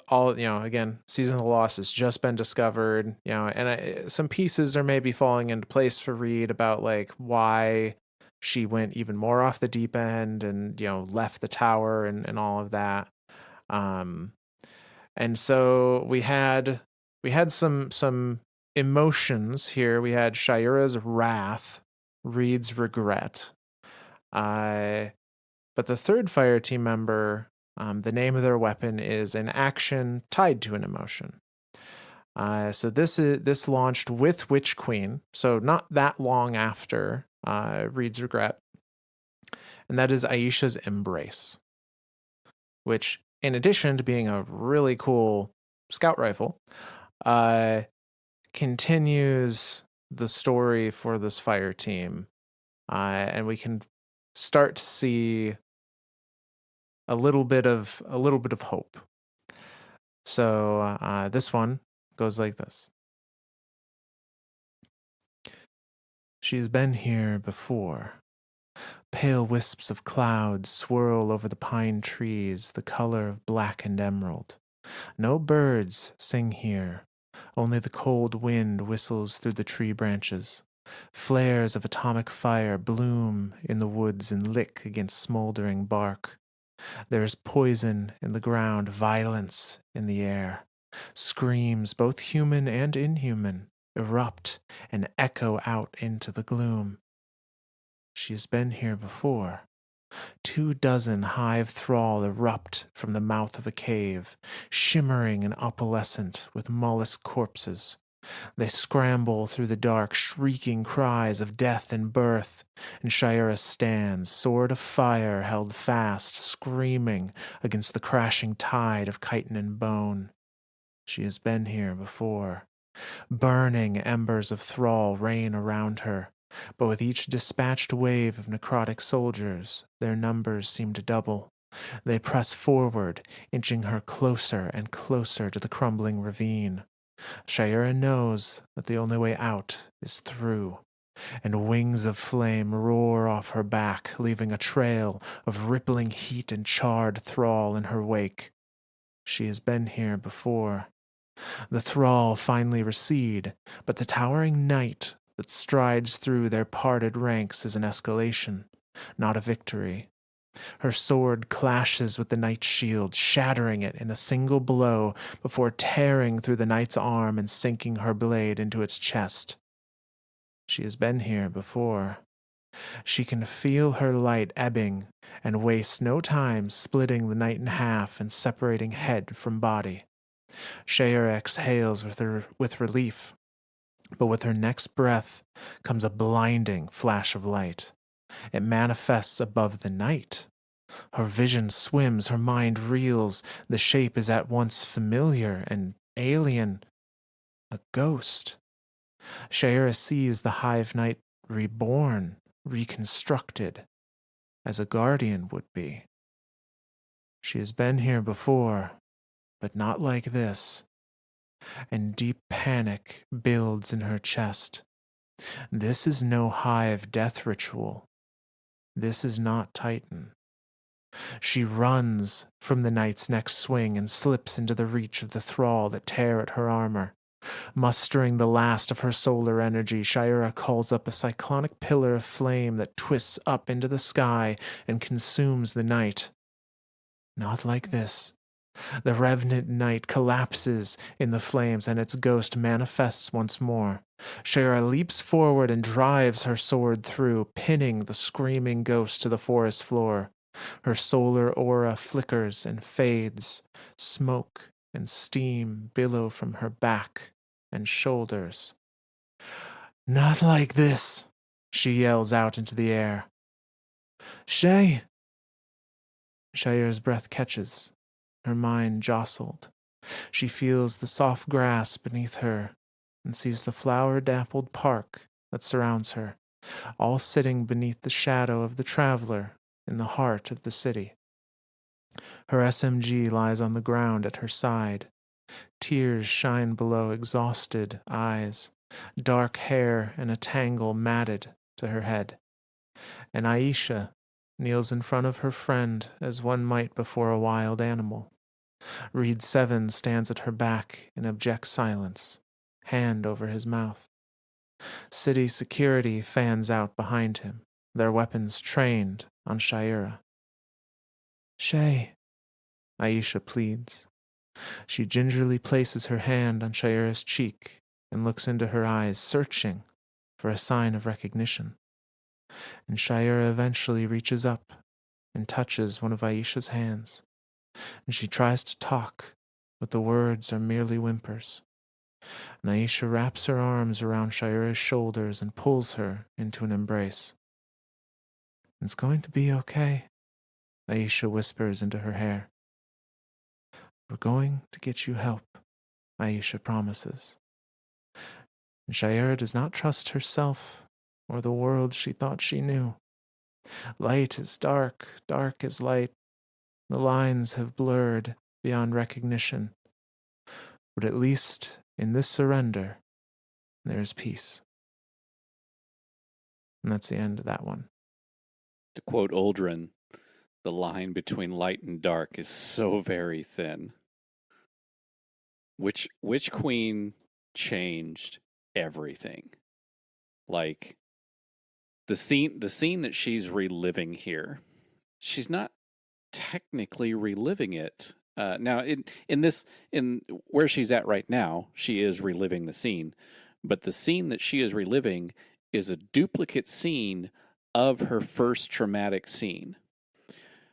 all again, season of the lost has just been discovered, and some pieces are maybe falling into place for Reed about like why she went even more off the deep end and left the tower and all of that. Um, and so we had some emotions here. We had Shayura's wrath, Reed's regret. Uh, but the third fire team member, the name of their weapon is an action tied to an emotion. So this launched with Witch Queen, so not that long after Reed's regret, and that is Aisha's embrace, which, in addition to being a really cool scout rifle, uh, continues the story for this fire team, and we can start to see a little bit of hope. So this one goes like this. She's been here before. Pale wisps of cloud swirl over the pine trees, the color of black and emerald. No birds sing here. Only the cold wind whistles through the tree branches. Flares of atomic fire bloom in the woods and lick against smoldering bark. There is poison in the ground, violence in the air. Screams, both human and inhuman, erupt and echo out into the gloom. She's been here before. 24 hive thrall erupt from the mouth of a cave, shimmering and opalescent with mollusk corpses. They scramble through the dark, shrieking cries of death and birth, and Shayura stands, sword of fire held fast, screaming against the crashing tide of chitin and bone. She has been here before. Burning embers of thrall rain around her, but with each dispatched wave of necrotic soldiers, their numbers seem to double. They press forward, inching her closer and closer to the crumbling ravine. Shayura knows that the only way out is through, and wings of flame roar off her back, leaving a trail of rippling heat and charred thrall in her wake. She has been here before. The thrall finally recede, but the towering night that strides through their parted ranks is an escalation, not a victory. Her sword clashes with the knight's shield, shattering it in a single blow before tearing through the knight's arm and sinking her blade into its chest. She has been here before. She can feel her light ebbing and wastes no time splitting the knight in half and separating head from body. Shayura exhales with relief, but with her next breath comes a blinding flash of light. It manifests above the night. Her vision swims, her mind reels. The shape is at once familiar and alien, a ghost. Shayura sees the Hive Knight reborn, reconstructed, as a guardian would be. She has been here before, but not like this. and deep panic builds in her chest. This is no hive death ritual. This is not Titan. She runs from the knight's next swing and slips into the reach of the thrall that tear at her armor. Mustering the last of her solar energy, Shayura calls up a cyclonic pillar of flame that twists up into the sky and consumes the knight. Not like this. The revenant knight collapses in the flames and its ghost manifests once more. Shayura leaps forward and drives her sword through, pinning the screaming ghost to the forest floor. Her solar aura flickers and fades. Smoke and steam billow from her back and shoulders. Not like this, she yells out into the air. Shay! Shayura's breath catches, her mind jostled. She feels the soft grass beneath her and sees the flower-dappled park that surrounds her, all sitting beneath the shadow of the traveler in the heart of the city. Her SMG lies on the ground at her side. Tears shine below exhausted eyes, dark hair in a tangle matted to her head. And Aisha kneels in front of her friend as one might before a wild animal. Reed Seven stands at her back in abject silence, hand over his mouth. City security fans out behind him, their weapons trained on Shayura. Shay, Aisha pleads. She gingerly places her hand on Shayura's cheek and looks into her eyes, searching for a sign of recognition. And Shayura eventually reaches up and touches one of Aisha's hands. And she tries to talk, but the words are merely whimpers. And Aisha wraps her arms around Shayura's shoulders and pulls her into an embrace. It's going to be okay, Aisha whispers into her hair. We're going to get you help, Aisha promises. And Shayura does not trust herself or the world she thought she knew. Light is dark, dark is light. The lines have blurred beyond recognition. But at least in this surrender, there is peace. And that's the end of that one. To quote Aldrin, the line between light and dark is so very thin. Which queen changed everything? Like the scene that she's reliving here, she's not technically reliving it. Now in where she's at right now, she is reliving the scene, but the scene that she is reliving is a duplicate scene of her first traumatic scene.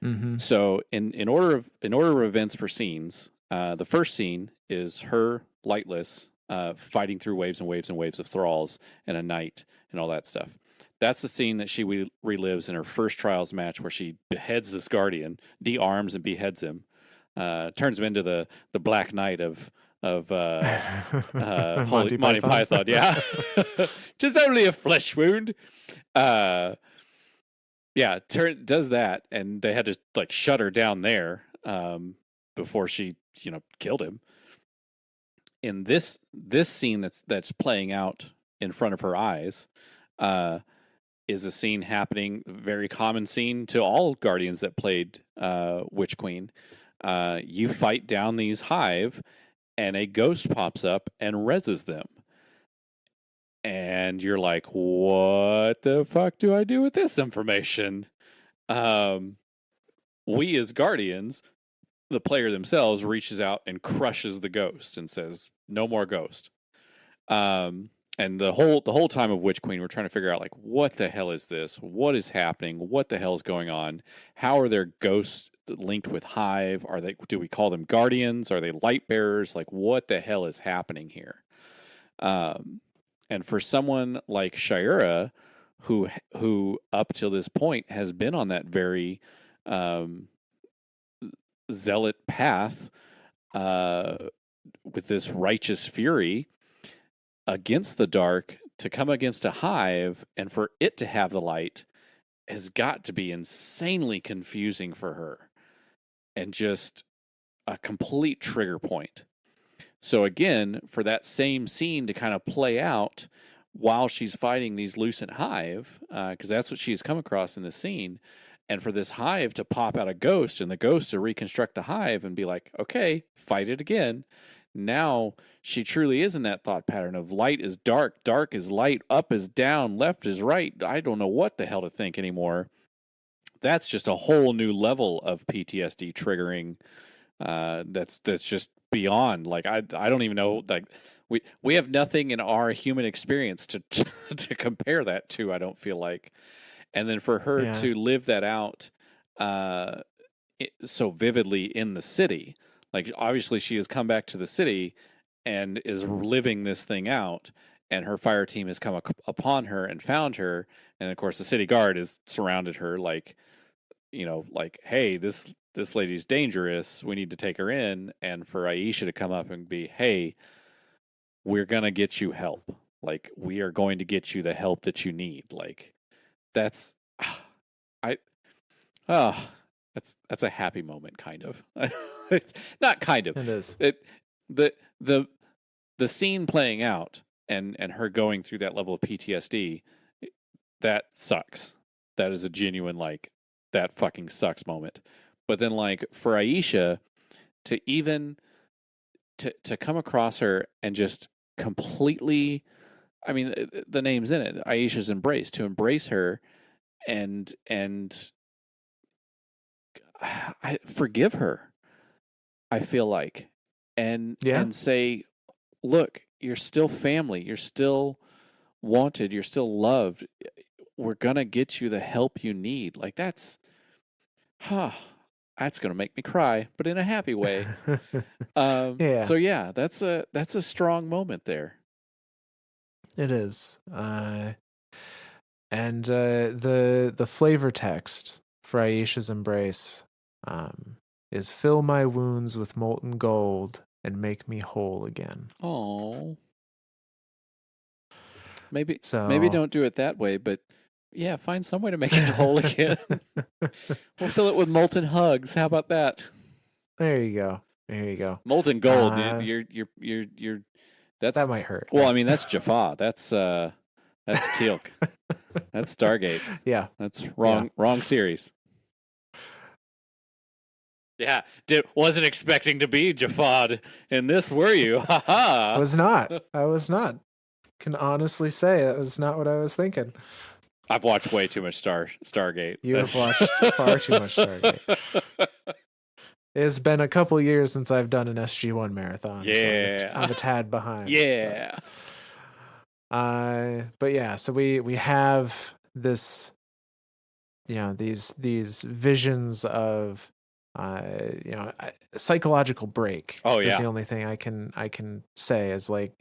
Mm-hmm. So in order of events for scenes, the first scene is her lightless, fighting through waves and waves and waves of thralls and a knight and all that stuff. That's the scene that she relives in her first trials match, where she beheads this guardian, de-arms and beheads him, turns him into the Black Knight of Monty Python. Yeah, just only a flesh wound. Yeah, does that, and they had to like shut her down there before she killed him. In this scene that's playing out in front of her eyes, is a scene happening, very common scene to all Guardians that played Witch Queen. You fight down these hive, and a ghost pops up and reses them. And you're like, what the fuck do I do with this information? We as Guardians, the player themselves reaches out and crushes the ghost and says, no more ghost. And the whole time of Witch Queen, we're trying to figure out, like, what the hell is this? What is happening? What the hell is going on? How are their ghosts linked with Hive? Do we call them Guardians? Are they light bearers? Like, what the hell is happening here? And for someone like Shayura, who up till this point has been on that very zealot path with this righteous fury against the dark, to come against a hive and for it to have the light has got to be insanely confusing for her, and just a complete trigger point. So again, for that same scene to kind of play out while she's fighting these Lucent Hive, because that's what she's come across in the scene, and for this hive to pop out a ghost and the ghost to reconstruct the hive and be like, okay, fight it again. Now she truly is in that thought pattern of light is dark, dark is light, up is down, left is right. I don't know what the hell to think anymore. That's just a whole new level of PTSD triggering. That's just beyond. Like I don't even know. Like we have nothing in our human experience to to compare that to. I don't feel like. And then for her Yeah. to live that out uh, so vividly in the city, like obviously she has come back to the city and is living this thing out, and her fire team has come upon her and found her, and of course the city guard has surrounded her, like, you know, like, hey, this lady's dangerous, we need to take her in, and for Aisha to come up and be, hey, we're gonna get you help, like we are going to get you the help that you need, like that's I oh that's a happy moment, kind of. Not kind of. It is. It the the the scene playing out and her going through that level of PTSD, that sucks. That is a genuine, like, that fucking sucks moment. But then, like, for Aisha to even to come across her and just completely, I mean, the name's in it, Aisha's embrace, to embrace her and I forgive her, I feel like, Yeah. and say, look, you're still family, you're still wanted, you're still loved. We're gonna get you the help you need. Like huh, that's gonna make me cry, but in a happy way. Yeah, So yeah, that's a strong moment there. it is. And the flavor text for Aisha's embrace um, is "Fill my wounds with molten gold and make me whole again." Oh, maybe So don't do it that way, but yeah, find some way to make it whole again. We'll fill it with molten hugs. How about that? there you go. There you go. Molten gold. Uh, You're. That's, that might hurt. well, I mean, that's Jaffa. That's Teal'c. That's Stargate. Yeah, That's yeah. wrong series. Yeah, wasn't expecting to be Jaffa in this, were you? Ha I ha. was not. I was not. Can honestly say that was not what I was thinking. I've watched way too much Stargate. You have watched far too much Stargate. It's been a couple years since I've done an SG1 marathon, so I'm Yeah. a tad behind. Yeah. But yeah, so we have this, you know, these visions of you know, psychological break Oh is yeah. the only thing I can say is like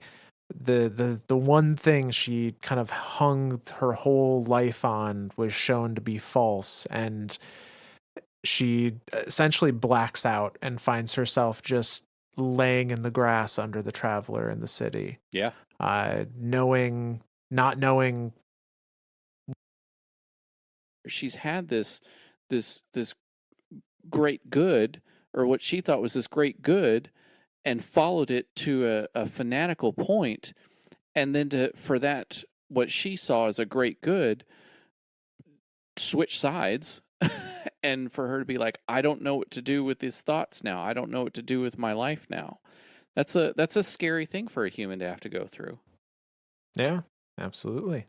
the one thing she kind of hung her whole life on was shown to be false, and she essentially blacks out and finds herself just laying in the grass under the traveler in the city, Yeah. knowing, not knowing. She's had this great good, or what she thought was this great good, and followed it to a fanatical point, and then to, for that, what she saw as a great good, switch sides. And for her to be like, I don't know what to do with these thoughts now, I don't know what to do with my life now, that's a scary thing for a human to have to go through. Yeah, absolutely.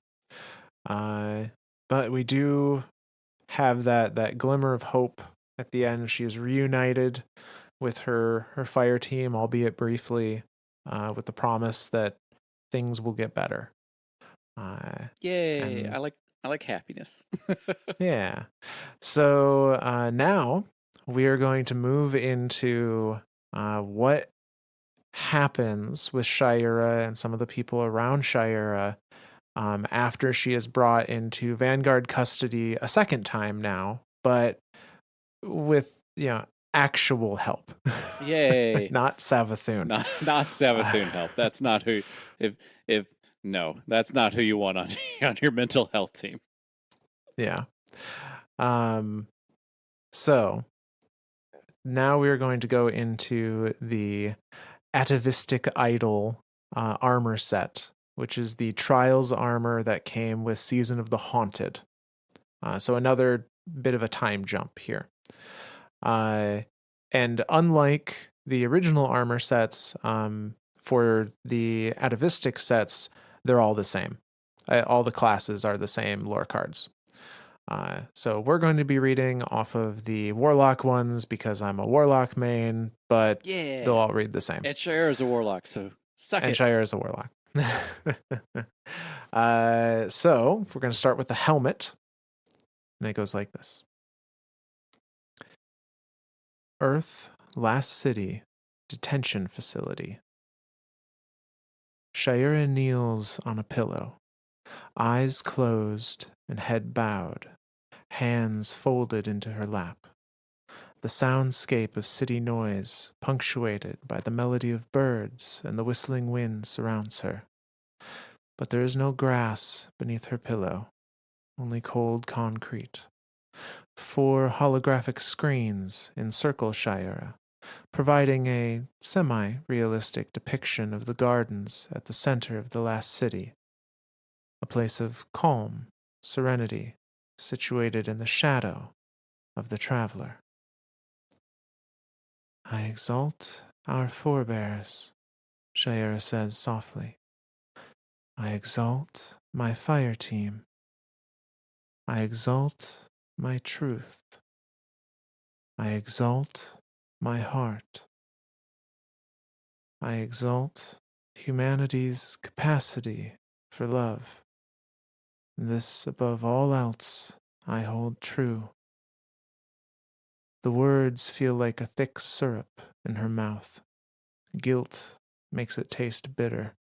Uh, but we do have that glimmer of hope at the end. She is reunited with her fire team, albeit briefly, with the promise that things will get better. Yay, And I like happiness. yeah, so now we are going to move into what happens with Shayura and some of the people around Shayura after she is brought into Vanguard custody a second time now, but with, you know, actual help. Yay. Not Savathun. Not Savathun help. That's not who. If no, that's not who you want on on your mental health team. Yeah. So now we are going to go into the atavistic idol armor set, which is the Trials armor that came with Season of the Haunted. So another bit of a time jump here. And unlike the original armor sets, for the atavistic sets, they're all the same. All the classes are the same lore cards. So we're going to be reading off of the Warlock ones because I'm a Warlock main, but they'll Yeah. all read the same. And Shayura is a warlock, so suck And it. Shayura is a Warlock. So we're going to start with the helmet. And it goes like this. Earth, Last City, Detention Facility. Shayura kneels on a pillow, eyes closed and head bowed, hands folded into her lap. The soundscape of city noise, punctuated by the melody of birds and the whistling wind, surrounds her. But there is no grass beneath her pillow, only cold concrete. 4 holographic screens encircle Shayura, providing a semi-realistic depiction of the gardens at the center of the last city, a place of calm, serenity, situated in the shadow of the traveler. I exalt our forebears, Shayura says softly. I exalt my fire team. I exalt my truth. I exalt my heart. I exalt humanity's capacity for love. This, above all else, I hold true. The words feel like a thick syrup in her mouth. Guilt makes it taste bitter.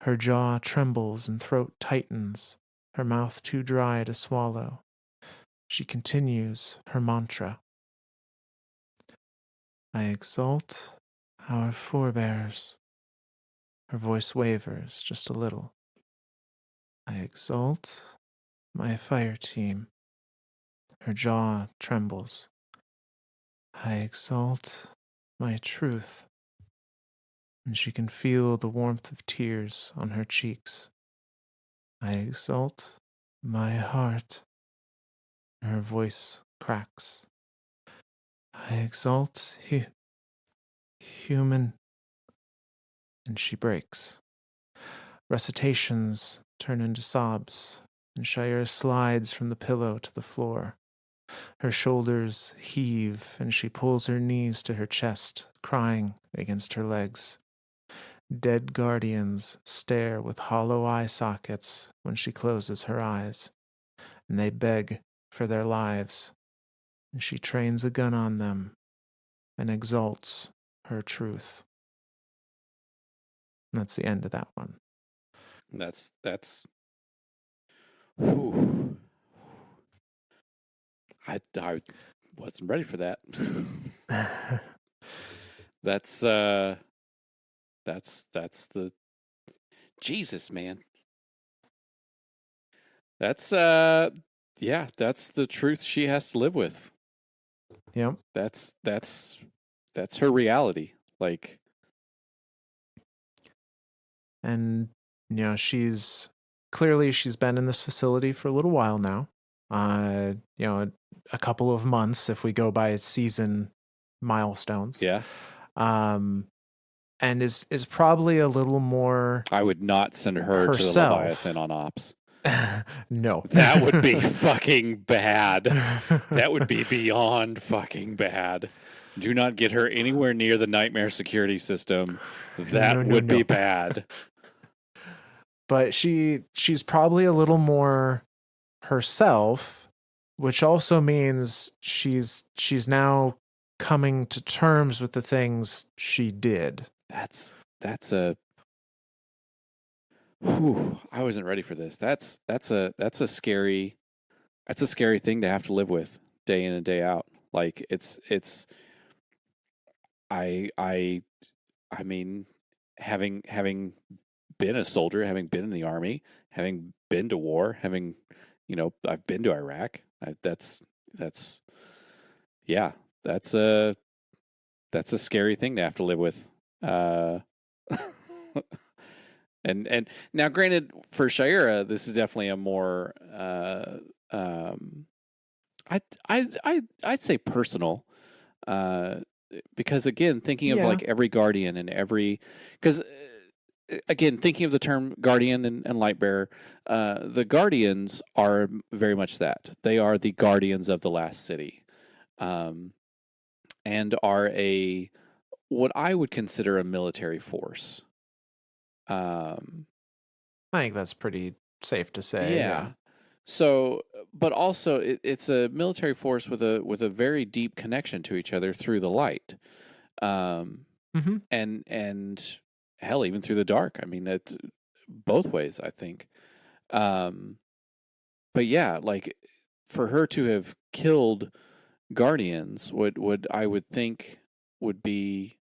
Her jaw trembles and throat tightens, her mouth too dry to swallow. She continues her mantra. I exalt our forebears. Her voice wavers just a little. I exalt my fire team. Her jaw trembles. I exalt my truth. And she can feel the warmth of tears on her cheeks. I exalt my heart. Her voice cracks. I exalt human. And she breaks. Recitations turn into sobs, and Shayura slides from the pillow to the floor. Her shoulders heave, and she pulls her knees to her chest, crying against her legs. Dead guardians stare with hollow eye sockets when she closes her eyes, and they beg for their lives. And she trains a gun on them and exalts her truth. And that's the end of that one. That's whew. I wasn't ready for that. That's the Jesus, man. That's yeah, that's the truth she has to live with. Yep. That's her reality. Like, And she's been in this facility for a little while now. A couple of months if we go by season milestones. yeah. And is probably a little more I would not send her to the herself. Leviathan on ops. No. That would be fucking bad. That would be beyond fucking bad. Do not get her anywhere near the nightmare security system. That would be bad. But she's probably a little more herself, which also means she's now coming to terms with the things she did. That's a whew, I wasn't ready for this. That's a scary thing to have to live with day in and day out. Like it's I mean having been a soldier, having been in the army, having been to war, having I've been to Iraq. That's yeah, that's a scary thing to have to live with. Uh, and now, granted, for Shayura, this is definitely a more I'd say personal, uh, because again, thinking of Yeah. like every guardian and every because again, thinking of the term guardian and light bearer, the guardians are very much that they are the guardians of the last city, um, and are a what I would consider a military force. Um, I think that's pretty safe to say. Yeah. yeah. So, but also it's a military force with a very deep connection to each other through the light, um, Hmm. and hell, even through the dark. I mean, that both ways, I think. Um, but yeah, like for her to have killed guardians, would I would think would be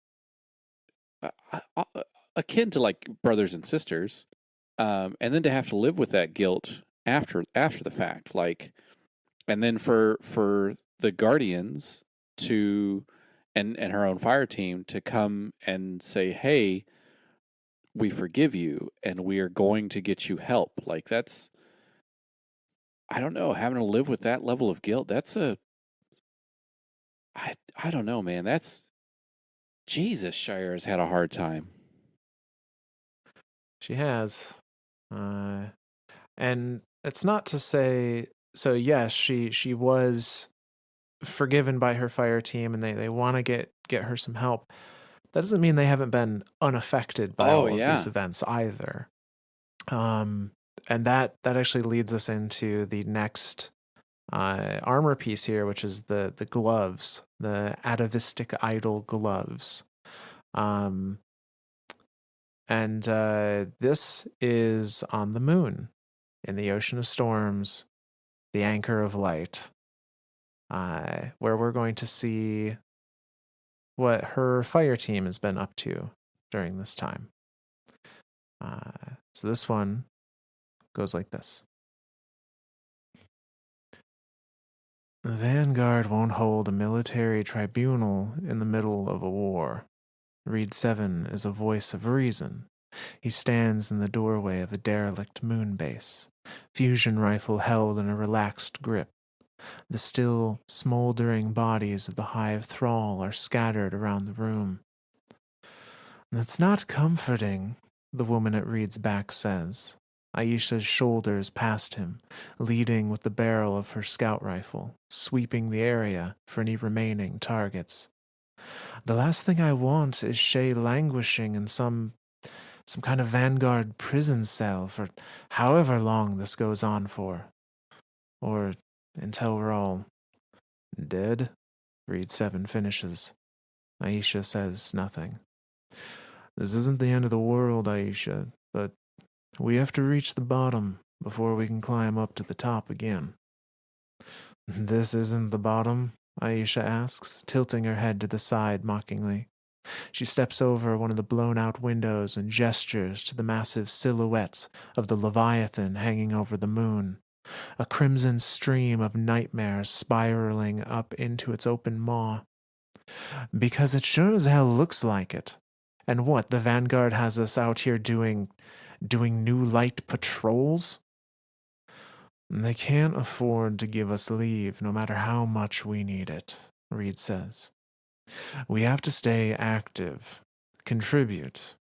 akin to like brothers and sisters, and then to have to live with that guilt after the fact, like, and then for the guardians to and her own fire team to come and say, "Hey, we forgive you, and we are going to get you help." Like that's I don't know, having to live with that level of guilt. That's a I don't know, man. That's Jesus. Shire has had a hard time. She has. Uh, and it's not to say. So yes, she was forgiven by her fire team, and they want to get her some help. That doesn't mean they haven't been unaffected by Oh all of these yeah. events either. Um, and that actually leads us into the next armor piece here, which is the gloves, the atavistic idol gloves. Um, and this is on the moon, in the ocean of storms, the anchor of light, where we're going to see what her fire team has been up to during this time. So this one goes like this. The Vanguard won't hold a military tribunal in the middle of a war. Reed 7 is a voice of reason. He stands in the doorway of a derelict moon base, fusion rifle held in a relaxed grip. The still, smoldering bodies of the Hive Thrall are scattered around the room. That's not comforting, the woman at Reed's back says. Aisha's shoulders past him, leading with the barrel of her scout rifle, sweeping the area for any remaining targets. The last thing I want is Shay languishing in some kind of Vanguard prison cell for however long this goes on for. Or until we're all dead? Reed 7 finishes. Aisha says nothing. This isn't the end of the world, Aisha, but we have to reach the bottom before we can climb up to the top again. This isn't the bottom? Aisha asks, tilting her head to the side mockingly. She steps over one of the blown out windows and gestures to the massive silhouette of the Leviathan hanging over the moon, a crimson stream of nightmares spiraling up into its open maw. Because it sure as hell looks like it. And what, the Vanguard has us out here doing new light patrols? They can't afford to give us leave no matter how much we need it, Reed says. We have to stay active, contribute.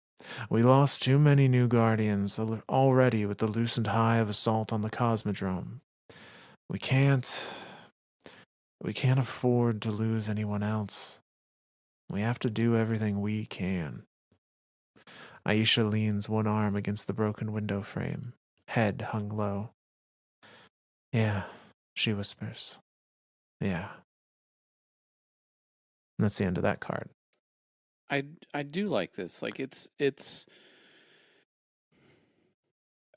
We lost too many new Guardians already with the loosened hive assault on the Cosmodrome. We can't. We can't afford to lose anyone else. We have to do everything we can. Aisha leans one arm against the broken window frame, head hung low. Yeah, she whispers. Yeah. That's the end of that card. I do like this. Like it's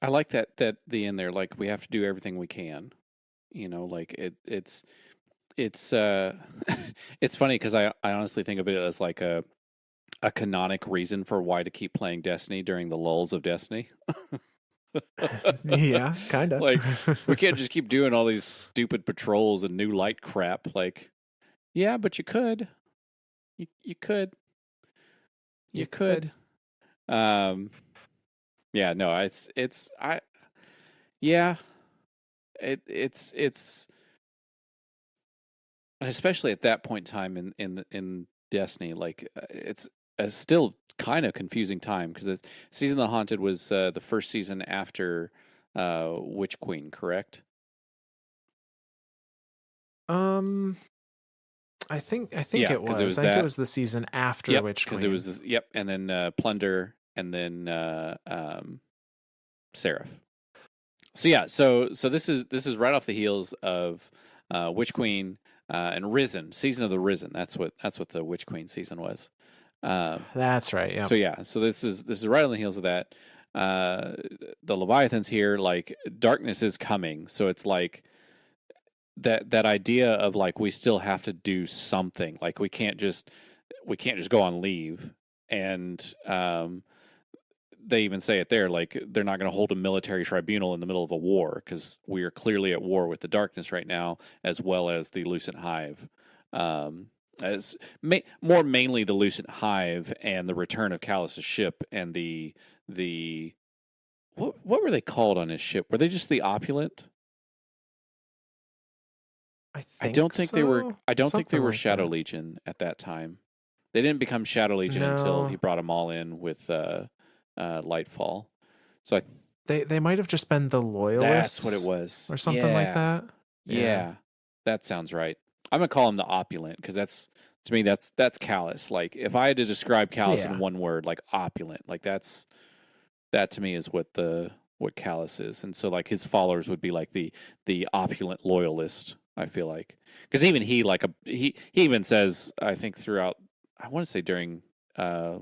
I like that the end there. Like we have to do everything we can. You know, like it's it's funny because I honestly think of it as like a canonic reason for why to keep playing Destiny during the lulls of Destiny. Yeah, kinda. Like we can't just keep doing all these stupid patrols and new light crap. Like yeah, but you could. You could. You You could. could. Um, yeah, no, yeah, it's and especially at that point in time in Destiny, like it's a still kind of confusing time because season of the Haunted was the first season after Witch Queen, correct? Um, I think Yeah, it because it was. was I think it that. was the season after Yep, Witch because it Queen. was yep, and then Plunder, and then Seraph. So yeah, so this is right off the heels of Witch Queen and Risen, season of the Risen. That's what the Witch Queen season was. Um, That's right. so Yep. yeah, so this is right on the heels of that. Uh, the Leviathans here, like darkness is coming, so it's like that idea of like we still have to do something. Like we can't just go on leave. And they even say it there, like they're not going to hold a military tribunal in the middle of a war because we are clearly at war with the darkness right now, as well as the Lucent Hive. As more mainly the Lucent Hive and the return of Callus's ship and the what were they called on his ship? Were they just the Opulent? I I don't think think they were. so. I don't think they Something were like Shadow that. Legion at that time. They didn't become Shadow Legion until he No, brought them all in with Lightfall. So they might have just been the that's what it loyalists was. or something like Yeah, that. Yeah. yeah, that sounds right. I'm gonna call him the opulent because that's to me that's Callus. Like if I had to describe Callus in Yeah. one word, like opulent, like that to me is what Callus is. And so like his followers would be like the opulent loyalist. I feel like because even he like he even says I think throughout I want to say during uh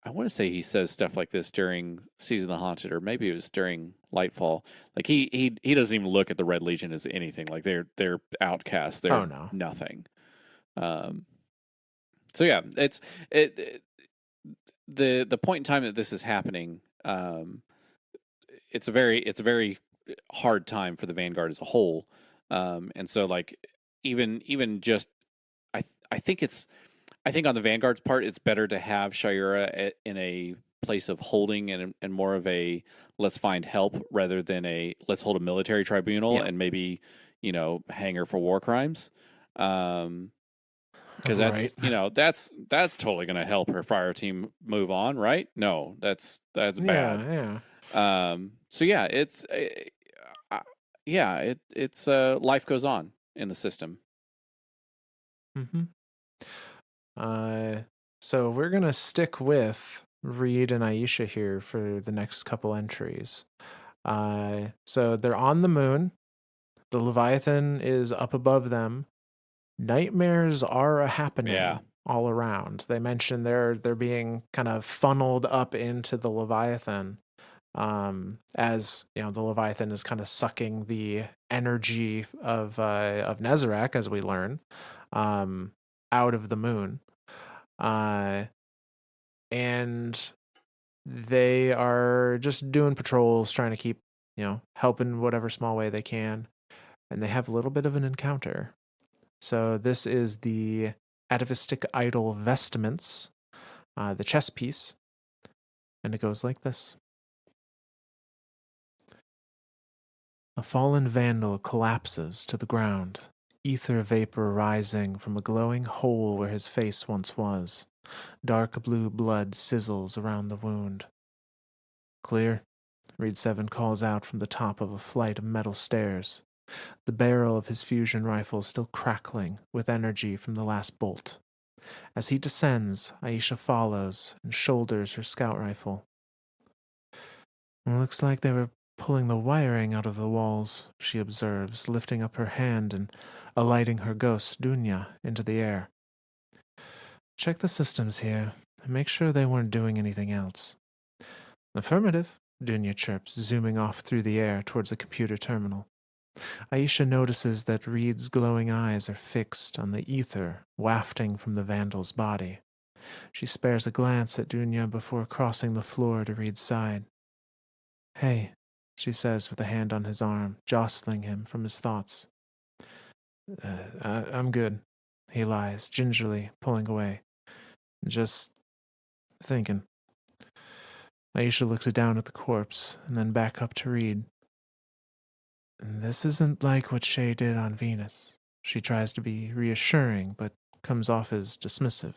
I want to say he says stuff like this during Season of the Haunted, or maybe it was during Lightfall. Like he doesn't even look at the Red Legion as anything. Like they're outcasts. Oh They're no. nothing. Um. So yeah, it the point in time that this is happening. It's a very hard time for the Vanguard as a whole. And so like even just I think I think on the Vanguard's part, it's better to have Shayura in a place of holding and more of a let's find help rather than a let's hold a military tribunal Yeah. and maybe hang her for war crimes. Um, because Right. that's totally going to help her fire team move on, right? No, that's Yeah. bad. Yeah. So yeah, uh, yeah, it's life goes on in the system. Mm-hmm. Uh, so we're gonna stick with Reed and Aisha here for the next couple entries. So they're on the moon. The Leviathan is up above them. Nightmares are a Yeah, happening all around. They mentioned they're being kind of funneled up into the Leviathan. As you know, the Leviathan is kind of sucking the energy of Nezarec, as we learn, um, out of the moon. Uh, and they are just doing patrols, trying to keep, helping whatever small way they can. And they have a little bit of an encounter. So this is the atavistic idol vestments, the chess piece, and it goes like this. A fallen vandal collapses to the ground, ether vapor rising from a glowing hole where his face once was. Dark blue blood sizzles around the wound. Clear, Reed 7 calls out from the top of a flight of metal stairs, the barrel of his fusion rifle still crackling with energy from the last bolt. As he descends, Aisha follows and shoulders her scout rifle. Looks like they were pulling the wiring out of the walls, she observes, lifting up her hand and alighting her ghost, Dunya, into the air. Check the systems here and make sure they weren't doing anything else. Affirmative, Dunya chirps, zooming off through the air towards a computer terminal. Aisha notices that Reed's glowing eyes are fixed on the ether wafting from the vandal's body. She spares a glance at Dunya before crossing the floor to Reed's side. Hey, she says with a hand on his arm, jostling him from his thoughts. I'm good, he lies, gingerly, pulling away. Just thinking. Aisha looks down at the corpse and then back up to read. This isn't like what Shay did on Venus. She tries to be reassuring, but comes off as dismissive.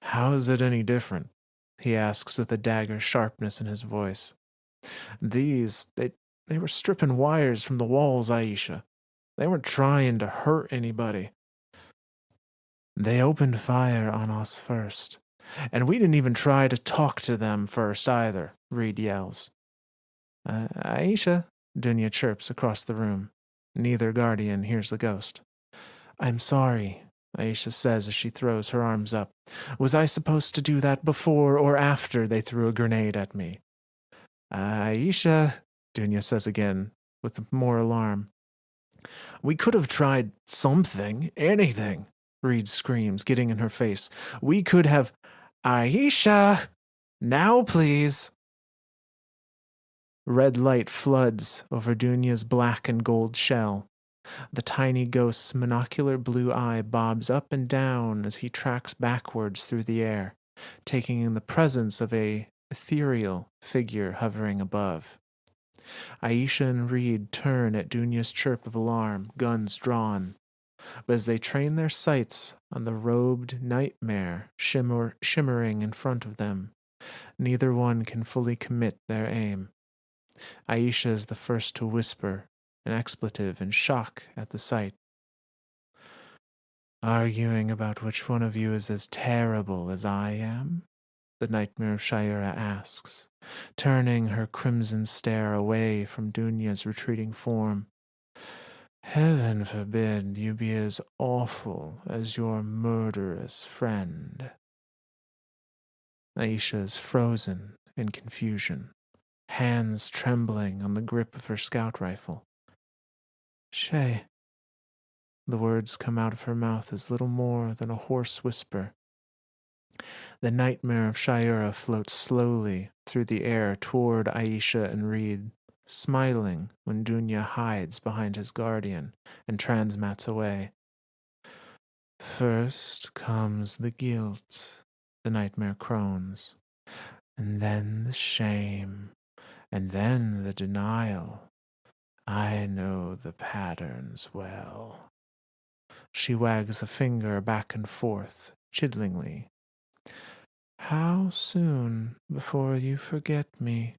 How is it any different? He asks with a dagger sharpness in his voice. They were stripping wires from the walls, Aisha. They weren't trying to hurt anybody. They opened fire on us first. And we didn't even try to talk to them first either, Reed yells. Aisha, Dunya chirps across the room. Neither guardian hears the ghost. I'm sorry, Aisha says as she throws her arms up. Was I supposed to do that before or after they threw a grenade at me? Aisha, Dunya says again, with more alarm. We could have tried something, anything, Reed screams, getting in her face. We could have. Aisha! Now, please! Red light floods over Dunya's black and gold shell. The tiny ghost's monocular blue eye bobs up and down as he tracks backwards through the air, taking in the presence of a ethereal figure hovering above. Aisha and Reed turn at Dunya's chirp of alarm, guns drawn. But as they train their sights on the robed nightmare shimmering in front of them, neither one can fully commit their aim. Aisha is the first to whisper an expletive in shock at the sight. Arguing about which one of you is as terrible as I am? The nightmare of Shayura asks, turning her crimson stare away from Dunya's retreating form. Heaven forbid you be as awful as your murderous friend. Aisha is frozen in confusion, hands trembling on the grip of her scout rifle. Shay. The words come out of her mouth as little more than a hoarse whisper. The nightmare of Shayura floats slowly through the air toward Aisha and Reed, smiling when Dunya hides behind his guardian and transmats away. First comes the guilt, the nightmare croons, and then the shame, and then the denial. I know the patterns well. She wags a finger back and forth, chidlingly. How soon before you forget me?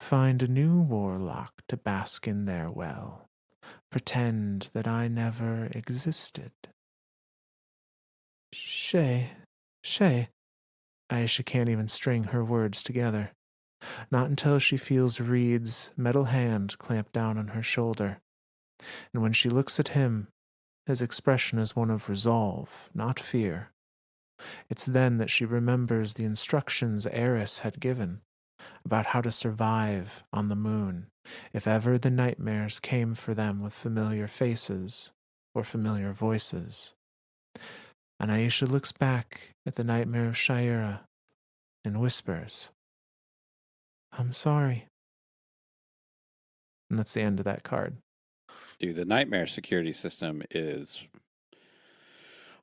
Find a new warlock to bask in their well. Pretend that I never existed. Shay. Aisha can't even string her words together. Not until she feels Reed's metal hand clamp down on her shoulder. And when she looks at him, his expression is one of resolve, not fear. It's then that she remembers the instructions Eris had given about how to survive on the moon if ever the nightmares came for them with familiar faces or familiar voices. And Aisha looks back at the nightmare of Shayura and whispers, I'm sorry. And that's the end of that card. Dude, the nightmare security system is,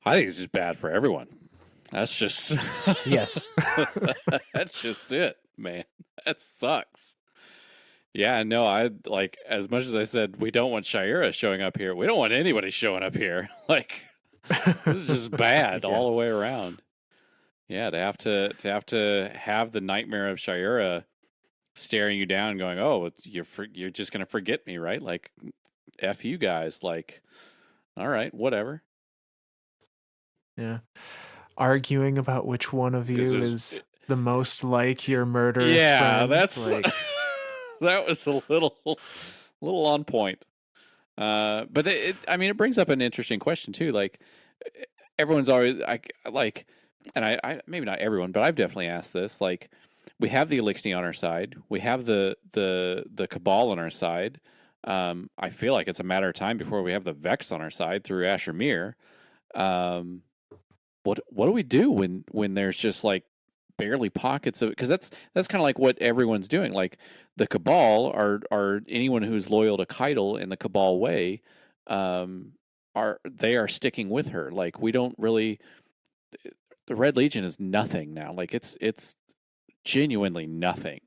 I think it's just bad for everyone. That's just, Yes. that's just it, man. That sucks. Yeah, no, I like, as much as I said we don't want Shayura showing up here, we don't want anybody showing up here. Like, this is just bad Yeah. all the way around. Yeah, to have the nightmare of Shayura staring you down, going, "Oh, you're just gonna forget me, right?" Like, f you guys. Like, all right, whatever. Yeah. Arguing about which one of you is the most like your murderous friend. That's like that was a little on point. But I mean, it brings up an interesting question too. Like, everyone's always like, and I maybe not everyone, but I've definitely asked this. Like, we have the Elixni on our side, we have the Cabal on our side. I feel like it's a matter of time before we have the Vex on our side through Asher Mir. What do we do when there's just like barely pockets of, because that's kind of like what everyone's doing. Like, the Cabal are anyone who's loyal to Keitel in the Cabal way, are sticking with her. Like, we don't really, the Red Legion is nothing now. Like it's genuinely nothing.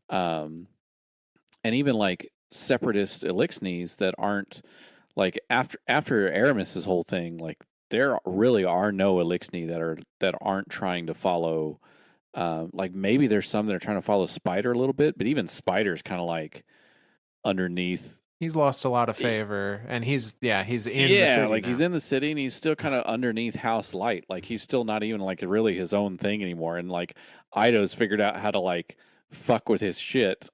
Um, and even like separatist Elixnis that aren't like after Aramis's whole thing, like there really are no Elixni that aren't trying to follow. Like maybe there's some that are trying to follow Spider a little bit, but even Spider's kind of like underneath. He's lost a lot of favor, and he's in the Yeah, city like he's now. in the city and he's still kind of underneath House Light. Like he's still not even like really his own thing anymore. And like Ido's figured out how to like fuck with his shit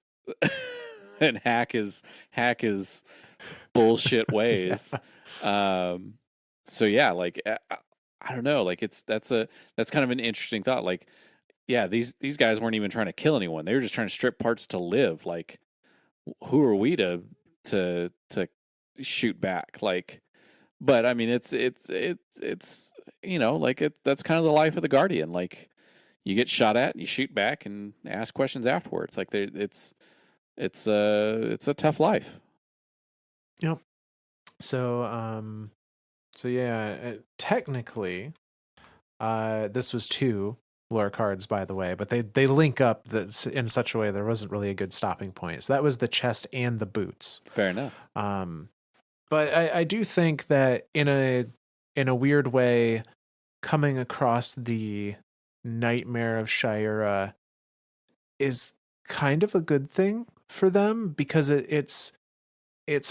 and hack his bullshit ways. Yeah. Um, so yeah, like I don't know, like that's kind of an interesting thought. Like, yeah, these guys weren't even trying to kill anyone; they were just trying to strip parts to live. Like, who are we to shoot back? Like, but I mean, it's like that's kind of the life of the Guardian. Like, you get shot at, and you shoot back, and ask questions afterwards. Like, it's a tough life. Yep. So yeah, technically, this was two lore cards, by the way, but they link up in such a way there wasn't really a good stopping point. So that was the chest and the boots. Fair enough. But I do think that in a weird way, coming across the nightmare of Shayura is kind of a good thing for them because it's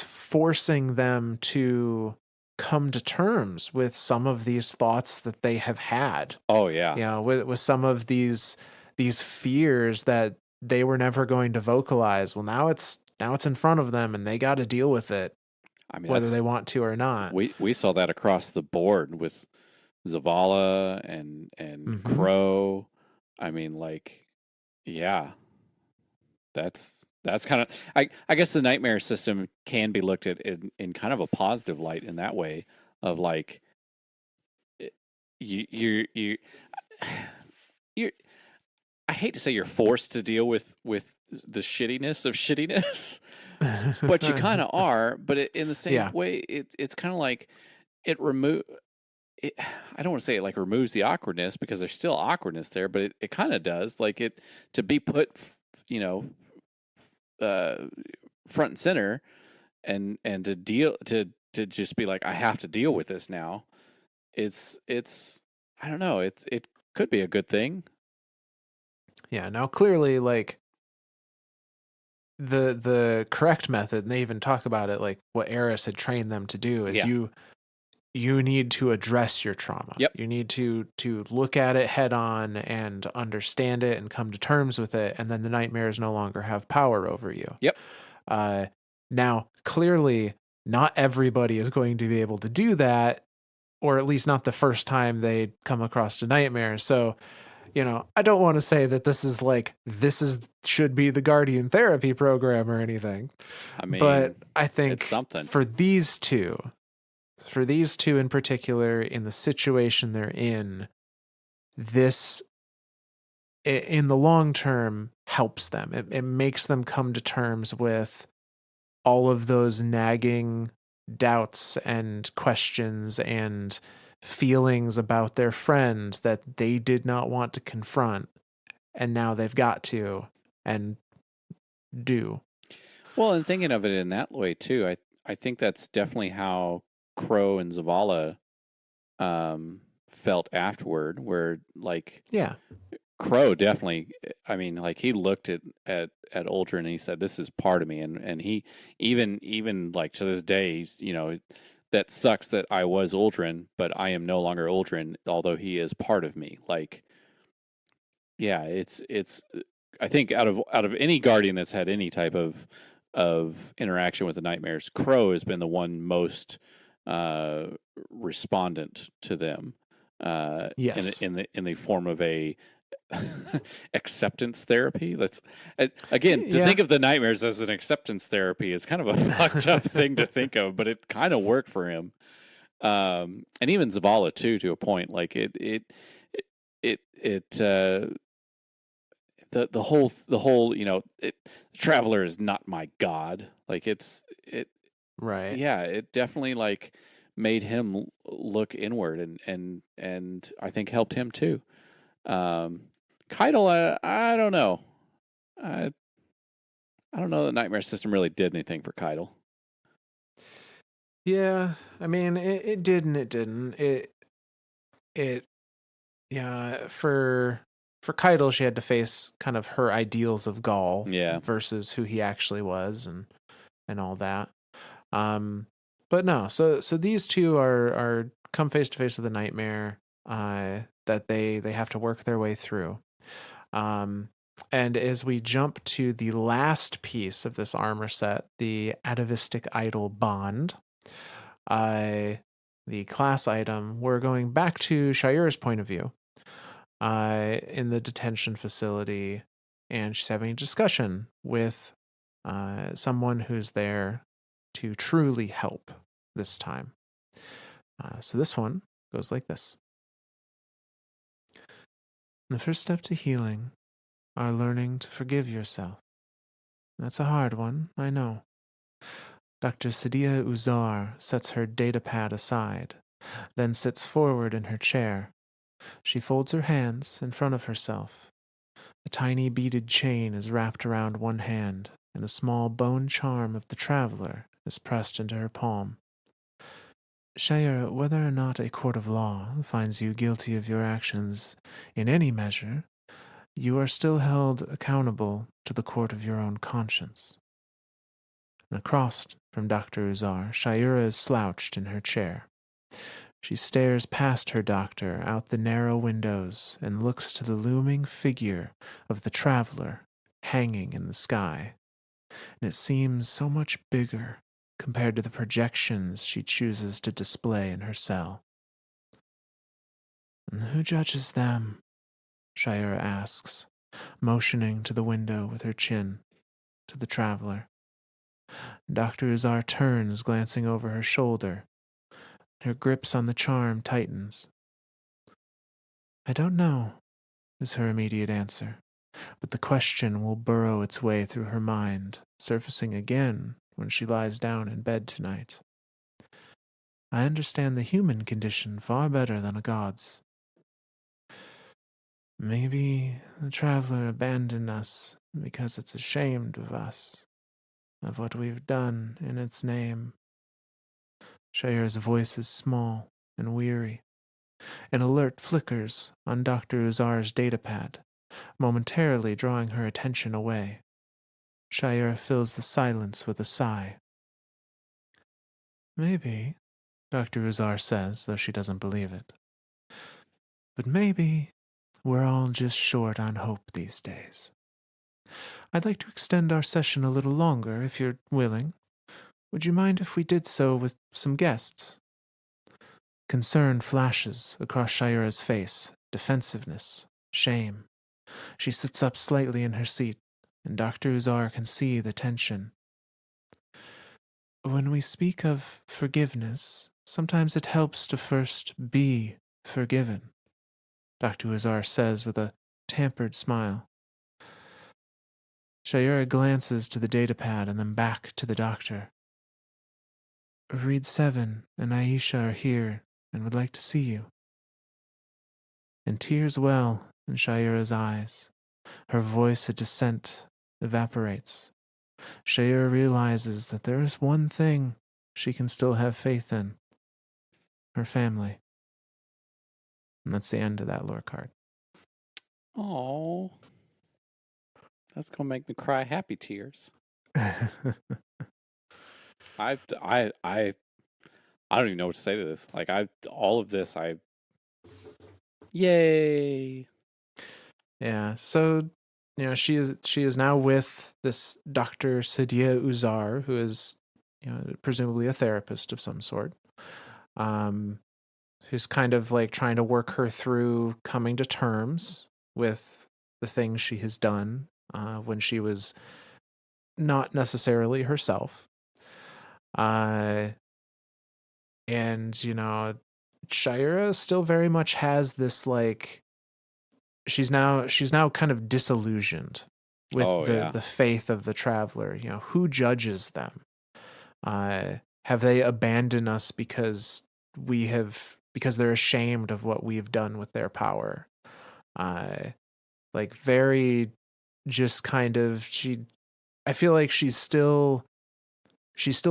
forcing them to come to terms with some of these thoughts that they have had. Oh yeah. With some of these fears that they were never going to vocalize. Well, now it's in front of them and they got to deal with it I mean, whether they want to or not. we saw that across the board with Zavala and Mm-hmm. Crow. I mean, like, yeah, that's kind of I guess the nightmare system can be looked at in kind of a positive light in that way of like you you I hate to say you're forced to deal with the shittiness of shittiness, but you kind of are. But in the same Yeah. way, it's kind of like it remove. It, I don't want to say it like removes the awkwardness because there's still awkwardness there, but it kind of does. Like it to be put, you know, front and center, and to deal to just be like I have to deal with this now. It's I don't know. It could be a good thing. Yeah. Now, clearly, like the correct method, and they even talk about it, like what Eris had trained them to do, is Yeah. you need to address your trauma. Yep. You need to look at it head on and understand it and come to terms with it, and then the nightmares no longer have power over you. Yep. Now, clearly, not everybody is going to be able to do that, or at least not the first time they come across a nightmare. So, I don't want to say that this should be the Guardian therapy program or anything. I mean, but I think it's something. for these two in particular, in the situation they're in, this in the long term helps them. It makes them come to terms with all of those nagging doubts and questions and feelings about their friend that they did not want to confront, and now they've got to and do. Well, and thinking of it in that way too, I think that's definitely how Crow and Zavala felt afterward. Where like Yeah. Crow definitely, I mean, like he looked at Uldren and he said, "This is part of me," and he even like to this day, that sucks that I was Uldren, but I am no longer Uldren, although he is part of me. Like, yeah, it's I think out of any Guardian that's had any type of interaction with the nightmares, Crow has been the one most respondent to them. Yes. In the form of a acceptance therapy. That's again to think of the nightmares as an acceptance therapy is kind of a fucked up thing to think of, but it kind of worked for him. And even Zavala too, to a point. Like the whole Traveler is not my god. Like it Right. yeah, it definitely like made him look inward, and I think helped him too. Um, Keitel, I don't know. I I don't know that Nightmare System really did anything for Keitel. Yeah, I mean, it did and it didn't. It yeah, for Keitel, she had to face kind of her ideals of Gaul Yeah. versus who he actually was, and all that. Um, but no, so these two are come face to face with a nightmare that they have to work their way through. Um, and as we jump to the last piece of this armor set, the atavistic idol bond, uh, the class item, we're going back to Shayura's point of view in the detention facility, and she's having a discussion with someone who's there to truly help this time. So this one goes like this. The first step to healing are learning to forgive yourself. That's a hard one, I know. Dr. Sadia Uzar sets her datapad aside, then sits forward in her chair. She folds her hands in front of herself. A tiny beaded chain is wrapped around one hand, and a small bone charm of the traveler is pressed into her palm. Shayura, whether or not a court of law finds you guilty of your actions in any measure, you are still held accountable to the court of your own conscience. And across from Dr. Uzar, Shayura is slouched in her chair. She stares past her doctor out the narrow windows and looks to the looming figure of the traveler hanging in the sky. And it seems so much bigger compared to the projections she chooses to display in her cell. And who judges them? Shayura asks, motioning to the window with her chin to the traveler. Dr. Uzar turns, glancing over her shoulder. Her grips on the charm tightens. I don't know, is her immediate answer, but the question will burrow its way through her mind, surfacing again when she lies down in bed tonight. I understand the human condition far better than a god's. Maybe the traveler abandoned us because it's ashamed of us, of what we've done in its name. Shayura's voice is small and weary. An alert flickers on Dr. Uzar's datapad, momentarily drawing her attention away. Shayura fills the silence with a sigh. Maybe, Dr. Uzar says, though she doesn't believe it. But maybe we're all just short on hope these days. I'd like to extend our session a little longer, if you're willing. Would you mind if we did so with some guests? Concern flashes across Shayura's face, defensiveness, shame. She sits up slightly in her seat, and Dr. Uzar can see the tension. When we speak of forgiveness, sometimes it helps to first be forgiven, Dr. Uzar says with a tampered smile. Shayura glances to the datapad and then back to the doctor. Reed 7 and Aisha are here and would like to see you. And tears well in Shayura's eyes. Her voice of dissent evaporates. Shayura realizes that there is one thing she can still have faith in: her family. And that's the end of that lore card. Oh, that's gonna make me cry happy tears. I don't even know what to say to this. Like all of this, yay. Yeah, so she is now with this Dr. Sadia Uzar, who is presumably a therapist of some sort. Who's kind of like trying to work her through coming to terms with the things she has done when she was not necessarily herself. And Shayura still very much has this like she's now kind of disillusioned with Oh yeah. the faith of the traveler. Who judges them? have they abandoned us because they're ashamed of what we've done with their power? Uh, like very just kind of I feel like she's still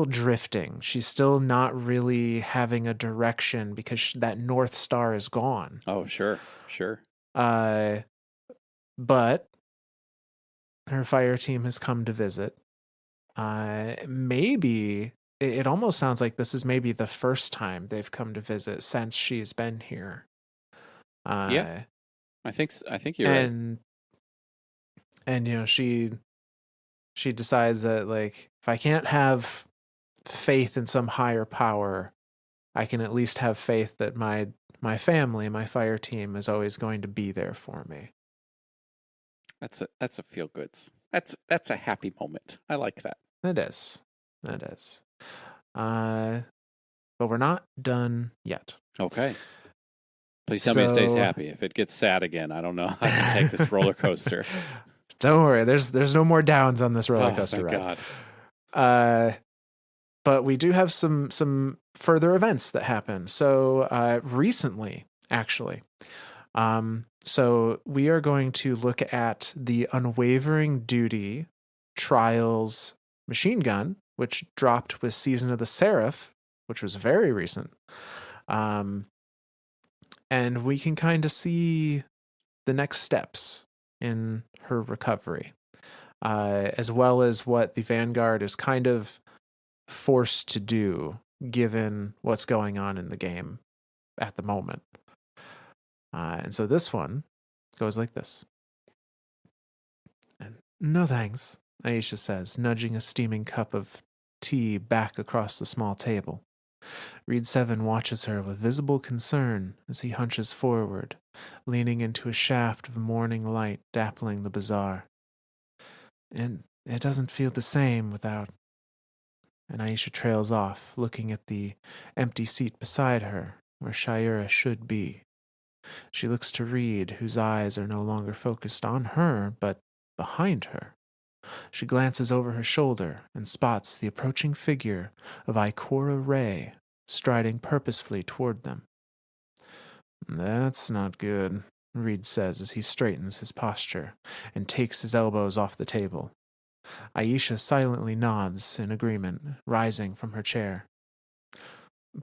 drifting. She's still not really having a direction because that North Star is gone. Oh, sure, sure. Uh, but her fire team has come to visit. Maybe it almost sounds like this is maybe the first time they've come to visit since she's been here. Yeah, Uh, I think you're right. and and she decides that like if I can't have faith in some higher power, I can at least have faith that my family, my fire team is always going to be there for me. That's a feel goods. That's a happy moment. I like that. It is. It is. Uh, but we're not done yet. Okay. Please tell me it stays So happy. If it gets sad again, I don't know how to take this roller coaster. don't worry, there's no more downs on this roller Oh, coaster thank ride. God. Uh, but we do have some further events that happen. So recently, actually, so we are going to look at the Unwavering Duty Trials machine gun, which dropped with Season of the Seraph, which was very recent. Um, and we can kind of see the next steps in her recovery, as well as what the Vanguard is kind of forced to do given what's going on in the game at the moment. And so this one goes like this. No thanks, Aisha says, nudging a steaming cup of tea back across the small table. Reed Seven watches her with visible concern as he hunches forward, leaning into a shaft of morning light dappling the bazaar. And it doesn't feel the same without. And Aisha trails off, looking at the empty seat beside her, where Shayura should be. She looks to Reed, whose eyes are no longer focused on her, but behind her. She glances over her shoulder and spots the approaching figure of Ikora Ray, striding purposefully toward them. That's not good, Reed says as he straightens his posture and takes his elbows off the table. Aisha silently nods in agreement, rising from her chair.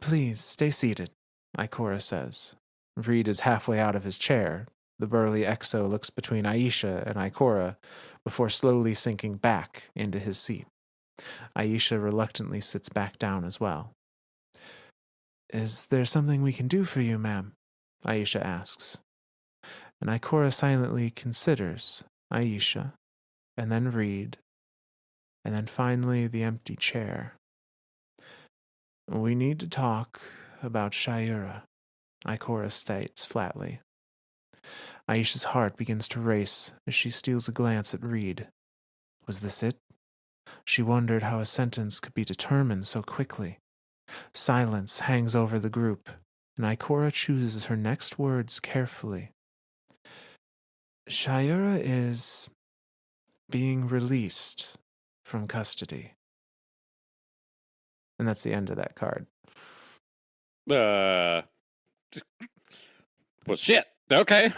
Please, stay seated, Ikora says. Reed is halfway out of his chair. The burly Exo looks between Aisha and Ikora before slowly sinking back into his seat. Aisha reluctantly sits back down as well. Is there something we can do for you, ma'am? Aisha asks. And Ikora silently considers Aisha, and then Reed, and then finally the empty chair. We need to talk about Shayura, Ikora states flatly. Aisha's heart begins to race as she steals a glance at Reed. Was this it? She wondered how a sentence could be determined so quickly. Silence hangs over the group, and Ikora chooses her next words carefully. Shayura is being released from custody. And that's the end of that card. Well, shit. Okay.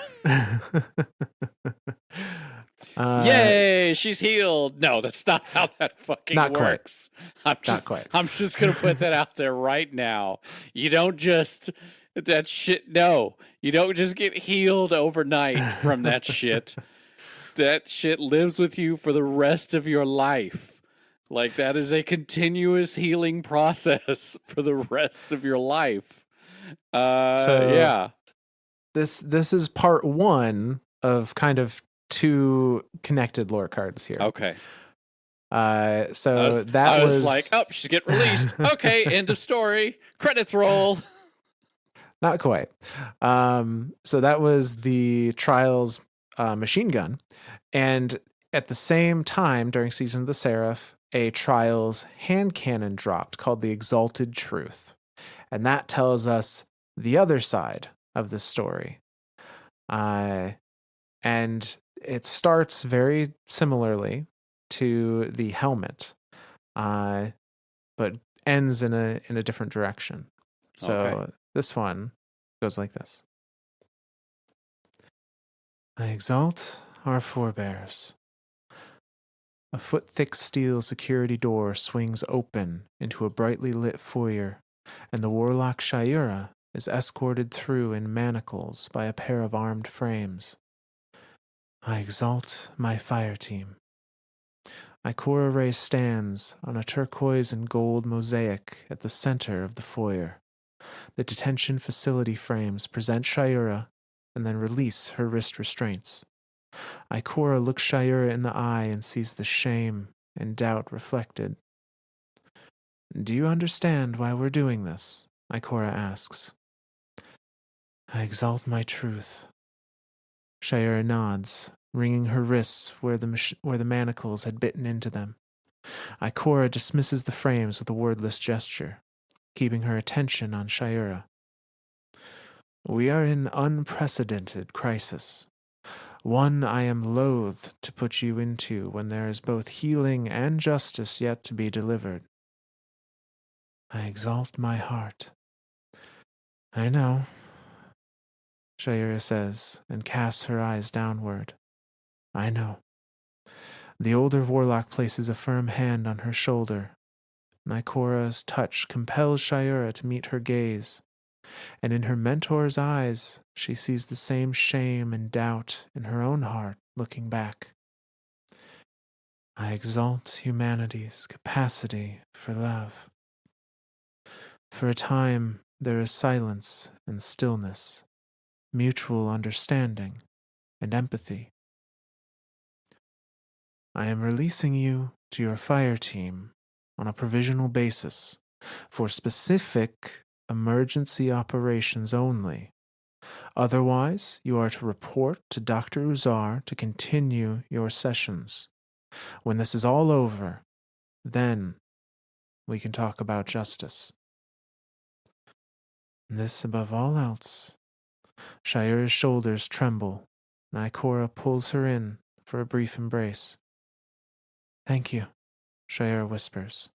Yay, she's healed. No, that's not how that fucking Not quite. works. Not quite. I'm just gonna put that out there right now. You don't just that shit. No, you don't just get healed overnight from that shit. That shit lives with you for the rest of your life. Like that is a continuous healing process for the rest of your life. So Yeah. this is part one of kind of two connected lore cards here. Okay. So I was like, oh, she's get released. Okay, end of story. Credits roll. Not quite. So that was the Trials machine gun. And at the same time, during Season of the Seraph, a Trials hand cannon dropped called the Exalted Truth. And that tells us the other side of the story. And it starts very similarly to the helmet. But ends in a different direction. Okay. So this one goes like this. I exalt our forebears. A foot-thick steel security door swings open into a brightly lit foyer, and the warlock Shayura is escorted through in manacles by a pair of armed frames. I exalt my fireteam. Ikora Ray stands on a turquoise and gold mosaic at the center of the foyer. The detention facility frames present Shayura and then release her wrist restraints. Ikora looks Shayura in the eye and sees the shame and doubt reflected. Do you understand why we're doing this? Ikora asks. I exalt my truth. Shayura nods, wringing her wrists where the manacles had bitten into them. Ikora dismisses the frames with a wordless gesture, keeping her attention on Shayura. We are in unprecedented crisis. One I am loath to put you into when there is both healing and justice yet to be delivered. I exalt my heart. I know, Shayura says, and casts her eyes downward. I know. The older warlock places a firm hand on her shoulder. Ikora's touch compels Shayura to meet her gaze, and in her mentor's eyes she sees the same shame and doubt in her own heart looking back. I exalt humanity's capacity for love. For a time there is silence and stillness, mutual understanding and empathy. I am releasing you to your fire team on a provisional basis for specific emergency operations only. Otherwise, you are to report to Dr. Uzar to continue your sessions. When this is all over, then we can talk about justice. This above all else. Shayura's shoulders tremble, and Ikora pulls her in for a brief embrace. Thank you, Shayura whispers.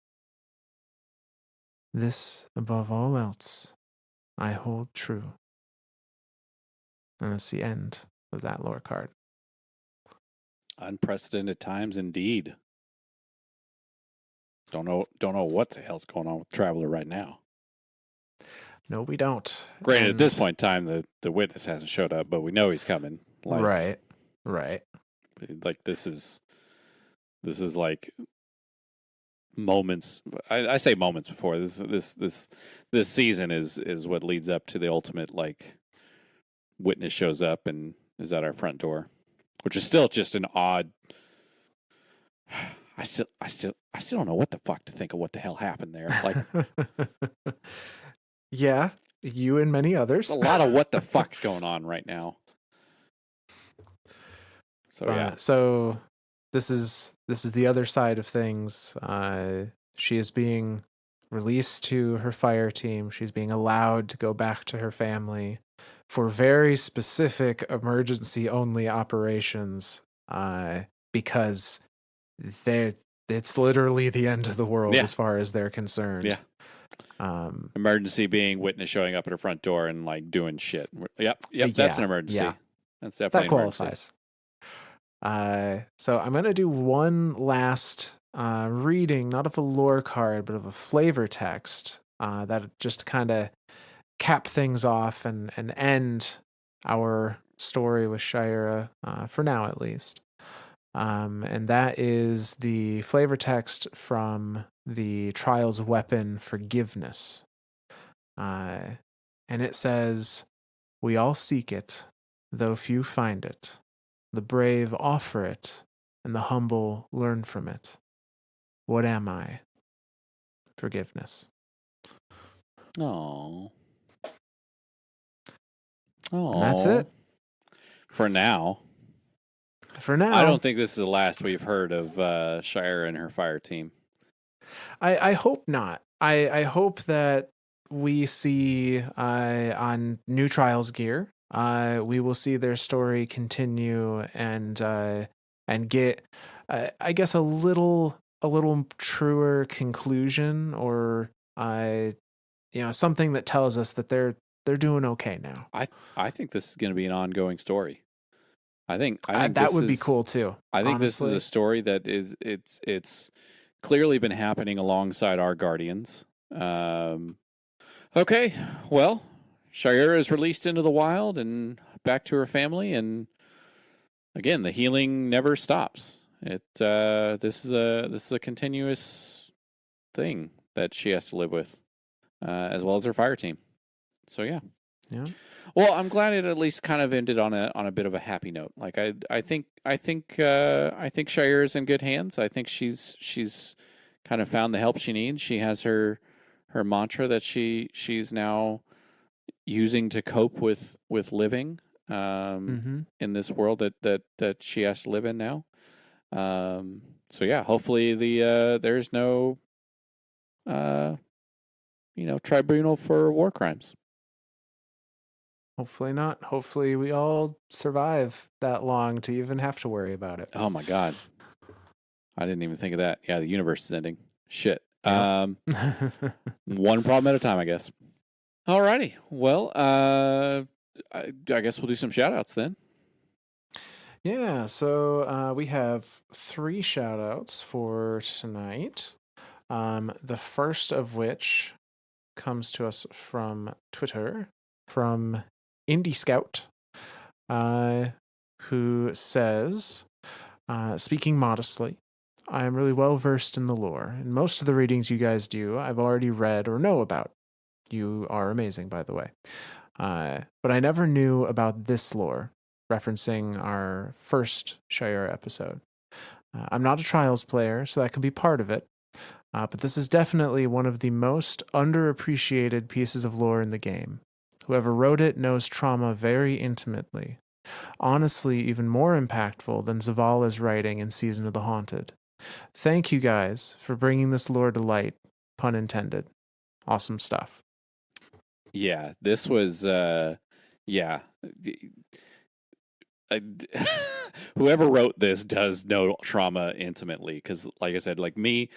This above all else, I hold true. And that's the end of that lore card. Unprecedented times indeed. Don't know what the hell's going on with Traveler right now. No, we don't. Granted, at this point in time, the witness hasn't showed up, but we know he's coming. Right. Like this is like moments. I say moments before this season is what leads up to the ultimate, like, witness shows up and is at our front door, which is still just an odd. I still don't know what the fuck to think of what the hell happened there. Like, yeah, you and many others. There's a lot of what the fuck's going on right now. So yeah. So this is the other side of things. She is being released to her fire team. She's being allowed to go back to her family for very specific emergency only operations. Because it's literally the end of the world as far as they're concerned. Yeah. Emergency being witness showing up at her front door and like doing shit. Yep. That's an emergency. Yeah. That's definitely that qualifies. So I'm gonna do one last reading, not of a lore card, but of a flavor text that just kind of cap things off and end our story with Shayura, for now at least. And that is the flavor text from the Trials Weapon Forgiveness. And it says, "We all seek it, though few find it. The brave offer it, and the humble learn from it. What am I? Forgiveness." Oh. And that's it. For now. I don't think this is the last we've heard of Shayura and her fire team. I hope not. I hope that we see on New Trials gear, we will see their story continue and get, I guess, a little truer conclusion, or I something that tells us that they're doing okay now. I think this is going to be an ongoing story. I think That this would be is cool too, I think this is a honestly. story that it's clearly been happening alongside our guardians. Okay, well, Shayura is released into the wild and back to her family, and again, the healing never stops. This is a continuous thing that she has to live with, as well as her fire team. So yeah. Yeah. Well, I'm glad it at least kind of ended on a bit of a happy note. Like I think Shire is in good hands. I think she's kind of found the help she needs. She has her mantra that she's now using to cope with living Mm-hmm. in this world that she has to live in now. So yeah, hopefully there's no uh, tribunal for war crimes. Hopefully not. Hopefully we all survive that long to even have to worry about it. Oh my god. I didn't even think of that. Yeah, the universe is ending. Shit. Yep. One problem at a time, I guess. Alrighty. Well, I guess we'll do some shout outs then. Yeah, so we have 3 shout outs for tonight. The first of which comes to us from Twitter, from Indie Scout, uh, who says, speaking modestly, I am really well versed in the lore, and most of the readings you guys do I've already read or know about. You are amazing, by the way. But I never knew about this lore, referencing our first Shire episode. I'm not a Trials player, so that could be part of it. But this is definitely one of the most underappreciated pieces of lore in the game. Whoever wrote it knows trauma very intimately. Honestly, even more impactful than Zavala's writing in Season of the Haunted. Thank you guys for bringing this lore to light, pun intended. Awesome stuff. Yeah, this was yeah. I, whoever wrote this does know trauma intimately because, like I said, like me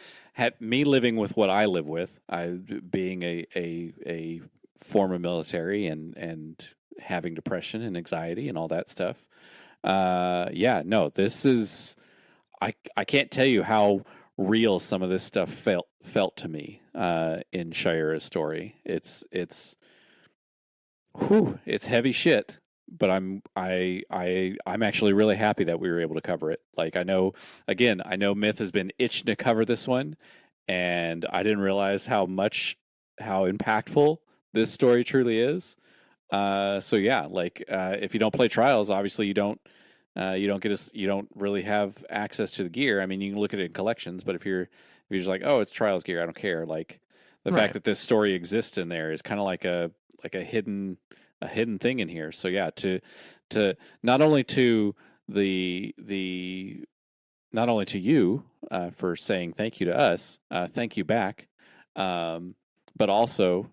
living with what I live with, I being a former military and having depression and anxiety and all that stuff. Yeah, no, this is I can't tell you how real some of this stuff felt to me in Shira's story. It's heavy shit, but I'm actually really happy that we were able to cover it. Like I know Myth has been itching to cover this one, and I didn't realize how impactful this story truly is. So yeah, like if you don't play Trials, obviously you don't really have access to the gear. I mean, you can look at it in collections, but if you're just like, oh, it's Trials gear, I don't care. Like the fact Right. that this story exists in there is kind of like a hidden thing in here. So yeah, to not only to the not only to you for saying thank you to us, thank you back, but also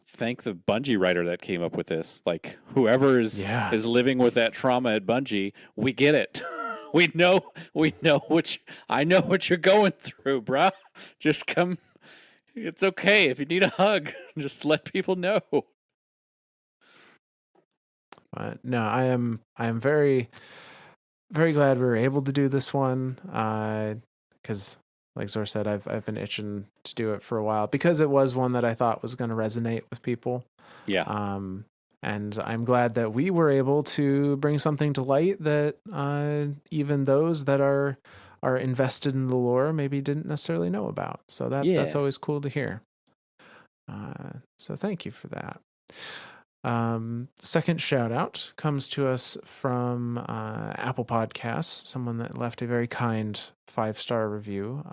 thank the Bungie writer that came up with this. Like whoever Yeah. is living with that trauma at Bungie, we get it. We know I know what you're going through, bruh. Just come. It's okay if you need a hug. Just let people know. But no, I am very very glad we were able to do this one. Because like Zor said, I've been itching to do it for a while because it was one that I thought was going to resonate with people. Yeah. Um, and I'm glad that we were able to bring something to light that even those that are invested in the lore maybe didn't necessarily know about. So that's Yeah. always cool to hear. So thank you for that. Second shout out comes to us from Apple Podcasts, someone that left a very kind 5-star review.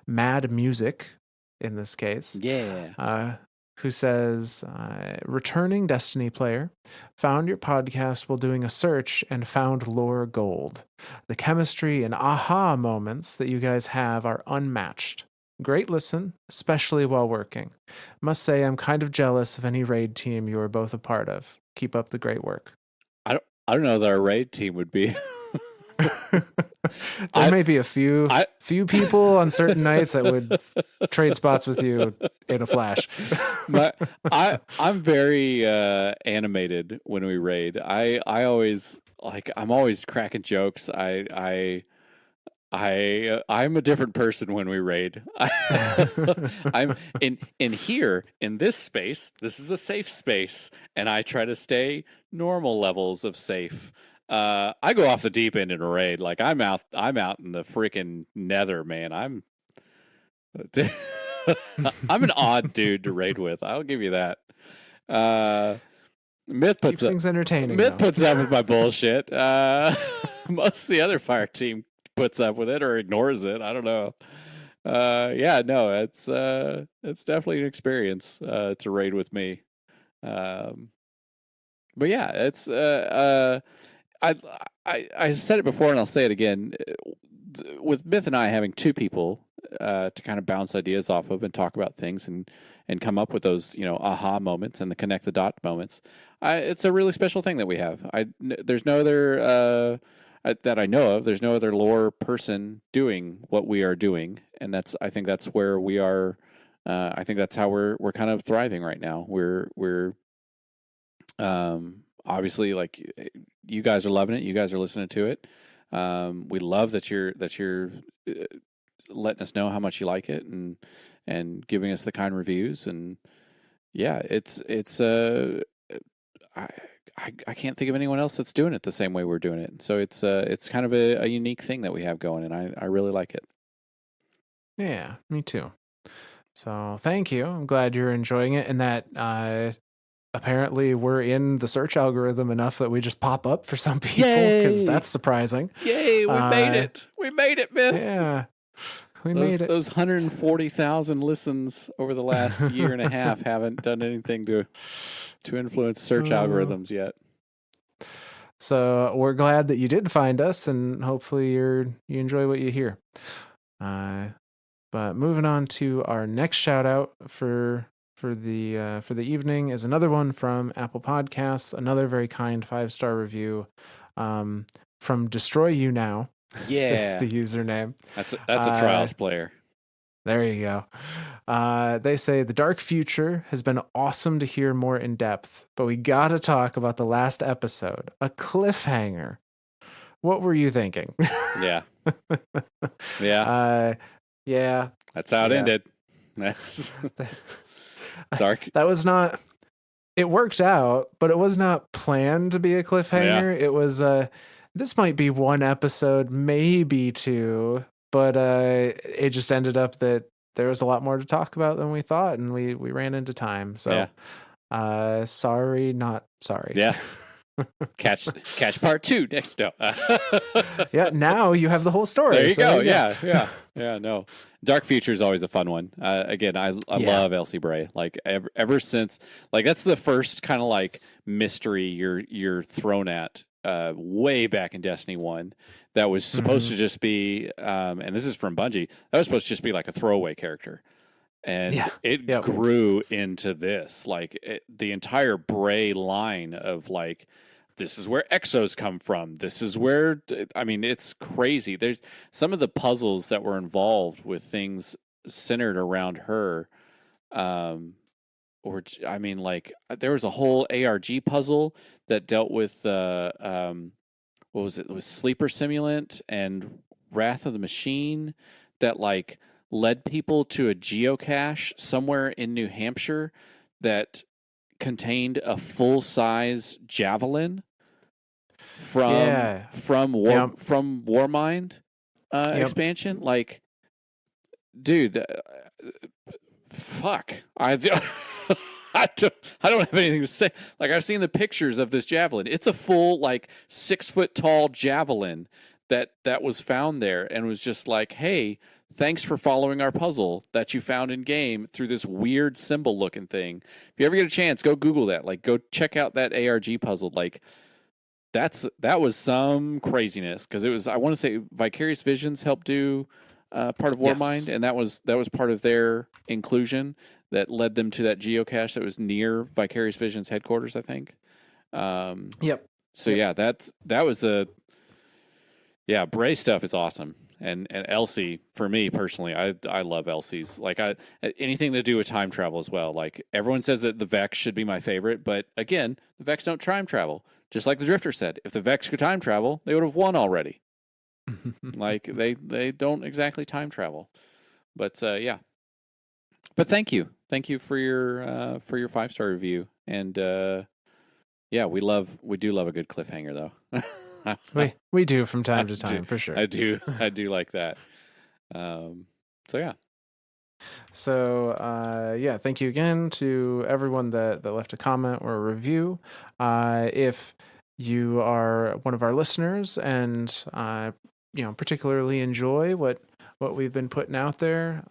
Mad Music, in this case, Yeah. who says, returning Destiny player, found your podcast while doing a search and found lore gold. The chemistry and aha moments that you guys have are unmatched. Great listen, especially while working. Must say, I'm kind of jealous of any raid team you are both a part of. Keep up the great work. I don't know that our raid team would be There I may be a few I people on certain nights that would trade spots with you in a flash. I'm very animated when we raid. I always like I'm always cracking jokes. I'm a different person when we raid. I'm in here in this space. This is a safe space, and I try to stay normal levels of safe. I go off the deep end in a raid. Like I'm out. I'm out in the freaking nether, man. I'm an odd dude to raid with. I'll give you that. Uh, Myth puts Keeps up. things entertaining, Myth though. puts up with my bullshit. Most of the other fire team puts up with it or ignores it. I don't know. Yeah, no, it's definitely an experience to raid with me. Um, but yeah, it's I I said it before and I'll say it again. With Myth and I having two people to kind of bounce ideas off of and talk about things and come up with those aha moments and the connect the dot moments. It's a really special thing that we have. There's no other that I know of. There's no other lore person doing what we are doing, and I think that's where we are. I think that's how we're kind of thriving right now. We're obviously like you guys are loving it. You guys are listening to it. We love that you're uh, letting us know how much you like it and giving us the kind reviews. And yeah, it's I, I can't think of anyone else that's doing it the same way we're doing it. So it's kind of a unique thing that we have going, and I really like it. Yeah, me too. So thank you. I'm glad you're enjoying it, and that apparently we're in the search algorithm enough that we just pop up for some people, because Yay! that's surprising. Yay! We made it. We made it, Myth. Yeah, we Those made it. those 140,000 listens over the last year and a half haven't done anything to influence search algorithms yet. So we're glad that you did find us, and hopefully you enjoy what you hear. But moving on to our next shout out for the evening is another one from Apple Podcasts, another very kind 5-star review from Destroy You Now. Yeah, Is the username. that's a Trials player. There you go. They say the dark future has been awesome to hear more in depth, but we gotta talk about the last episode, a cliffhanger. What were you thinking? Yeah, yeah. Yeah. That's how it ended. That's dark. That was not. It worked out, but it was not planned to be a cliffhanger. Yeah. It was. This might be one episode, maybe two, but it just ended up that there was a lot more to talk about than we thought, and we ran into time. So, sorry, not sorry. Yeah. Catch part 2 next. No. Yeah. Now you have the whole story. There you go. Yeah. No, Dark Future is always a fun one. Again, I love Elsie Bray. Like ever since, like that's the first kind of like mystery you're thrown at way back in Destiny 1 that was supposed to just be, and this is from Bungie, that was supposed to just be like a throwaway character. And it grew into this, like the entire Bray line of like, this is where exos come from. This is where, I mean, it's crazy. There's some of the puzzles that were involved with things centered around her. Or, I mean, like there was a whole ARG puzzle that dealt with, what was it? It was Sleeper Simulant and Wrath of the Machine that like led people to a geocache somewhere in New Hampshire that contained a full-size javelin from Warmind expansion. Like, dude, fuck. I don't have anything to say. Like, I've seen the pictures of this javelin. It's a full, like, 6-foot tall javelin that was found there and was just like, hey, thanks for following our puzzle that you found in game through this weird symbol looking thing. If you ever get a chance, go Google that. Like, go check out that ARG puzzle. Like, that was some craziness because it was. I want to say Vicarious Visions helped do part of Warmind, and that was part of their inclusion that led them to that geocache that was near Vicarious Visions headquarters, I think. So yeah, that was a. Yeah, Bray stuff is awesome. And Elsie, for me personally, I love Elsie's. Like anything to do with time travel as well. Like everyone says that the Vex should be my favorite, but again, the Vex don't time travel. Just like the Drifter said, if the Vex could time travel, they would have won already. Like they don't exactly time travel. But yeah. But thank you for your 5-star review. And yeah, we do love a good cliffhanger though. We do from I time to do, time for sure. I do like that. So yeah, So yeah, thank you again to everyone that left a comment or a review. If you are one of our listeners and particularly enjoy what we've been putting out there,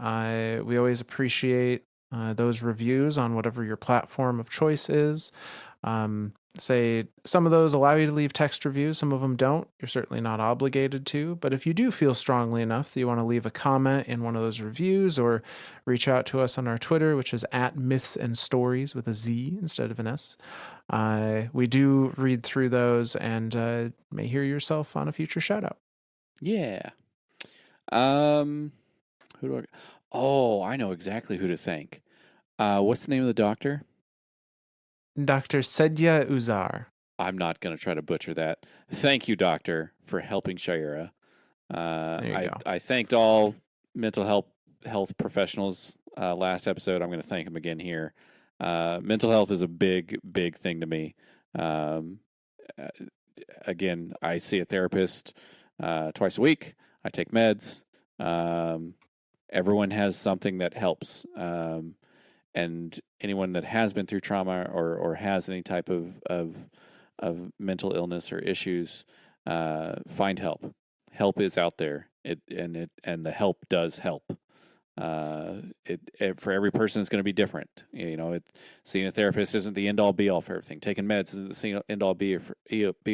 we always appreciate those reviews on whatever your platform of choice is. Say some of those allow you to leave text reviews, some of them don't. You're certainly not obligated to, but if you do feel strongly enough that you want to leave a comment in one of those reviews or reach out to us on our Twitter, which is at Myths and Stories with a Z instead of an S. We do read through those and may hear yourself on a future shout out. yeah. Who do I? Oh, I know exactly who to thank. What's the name of the doctor? Dr. Sedya Uzar. I'm not going to try to butcher that. Thank you, doctor, for helping Shayura. There you go. I thanked all mental health professionals last episode. I'm going to thank them again here. Mental health is a big thing to me. Um, uh, Again, I see a therapist twice a week. I take meds. Everyone has something that helps. And anyone that has been through trauma or has any type of mental illness or issues, find help. Help is out there. And the help does help. It for every person is going to be different. Seeing a therapist isn't the end all be all for everything. Taking meds isn't the end all be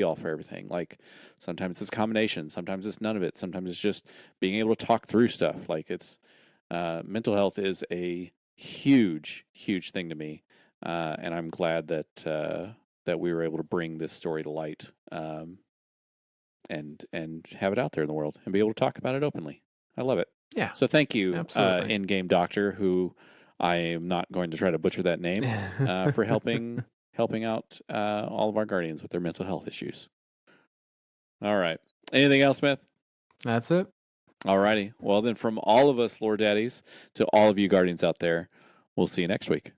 all for everything. Like sometimes it's a combination. Sometimes it's none of it. Sometimes it's just being able to talk through stuff. Like it's mental health is a huge thing to me, and I'm glad that we were able to bring this story to light, and have it out there in the world and be able to talk about it openly. I love it. Yeah. So thank you, Absolutely. in-game doctor, who I am not going to try to butcher that name, for helping out all of our guardians with their mental health issues. All right. Anything else, Smith? That's it. All righty. Well, then, from all of us, Lord Daddies, to all of you guardians out there, we'll see you next week.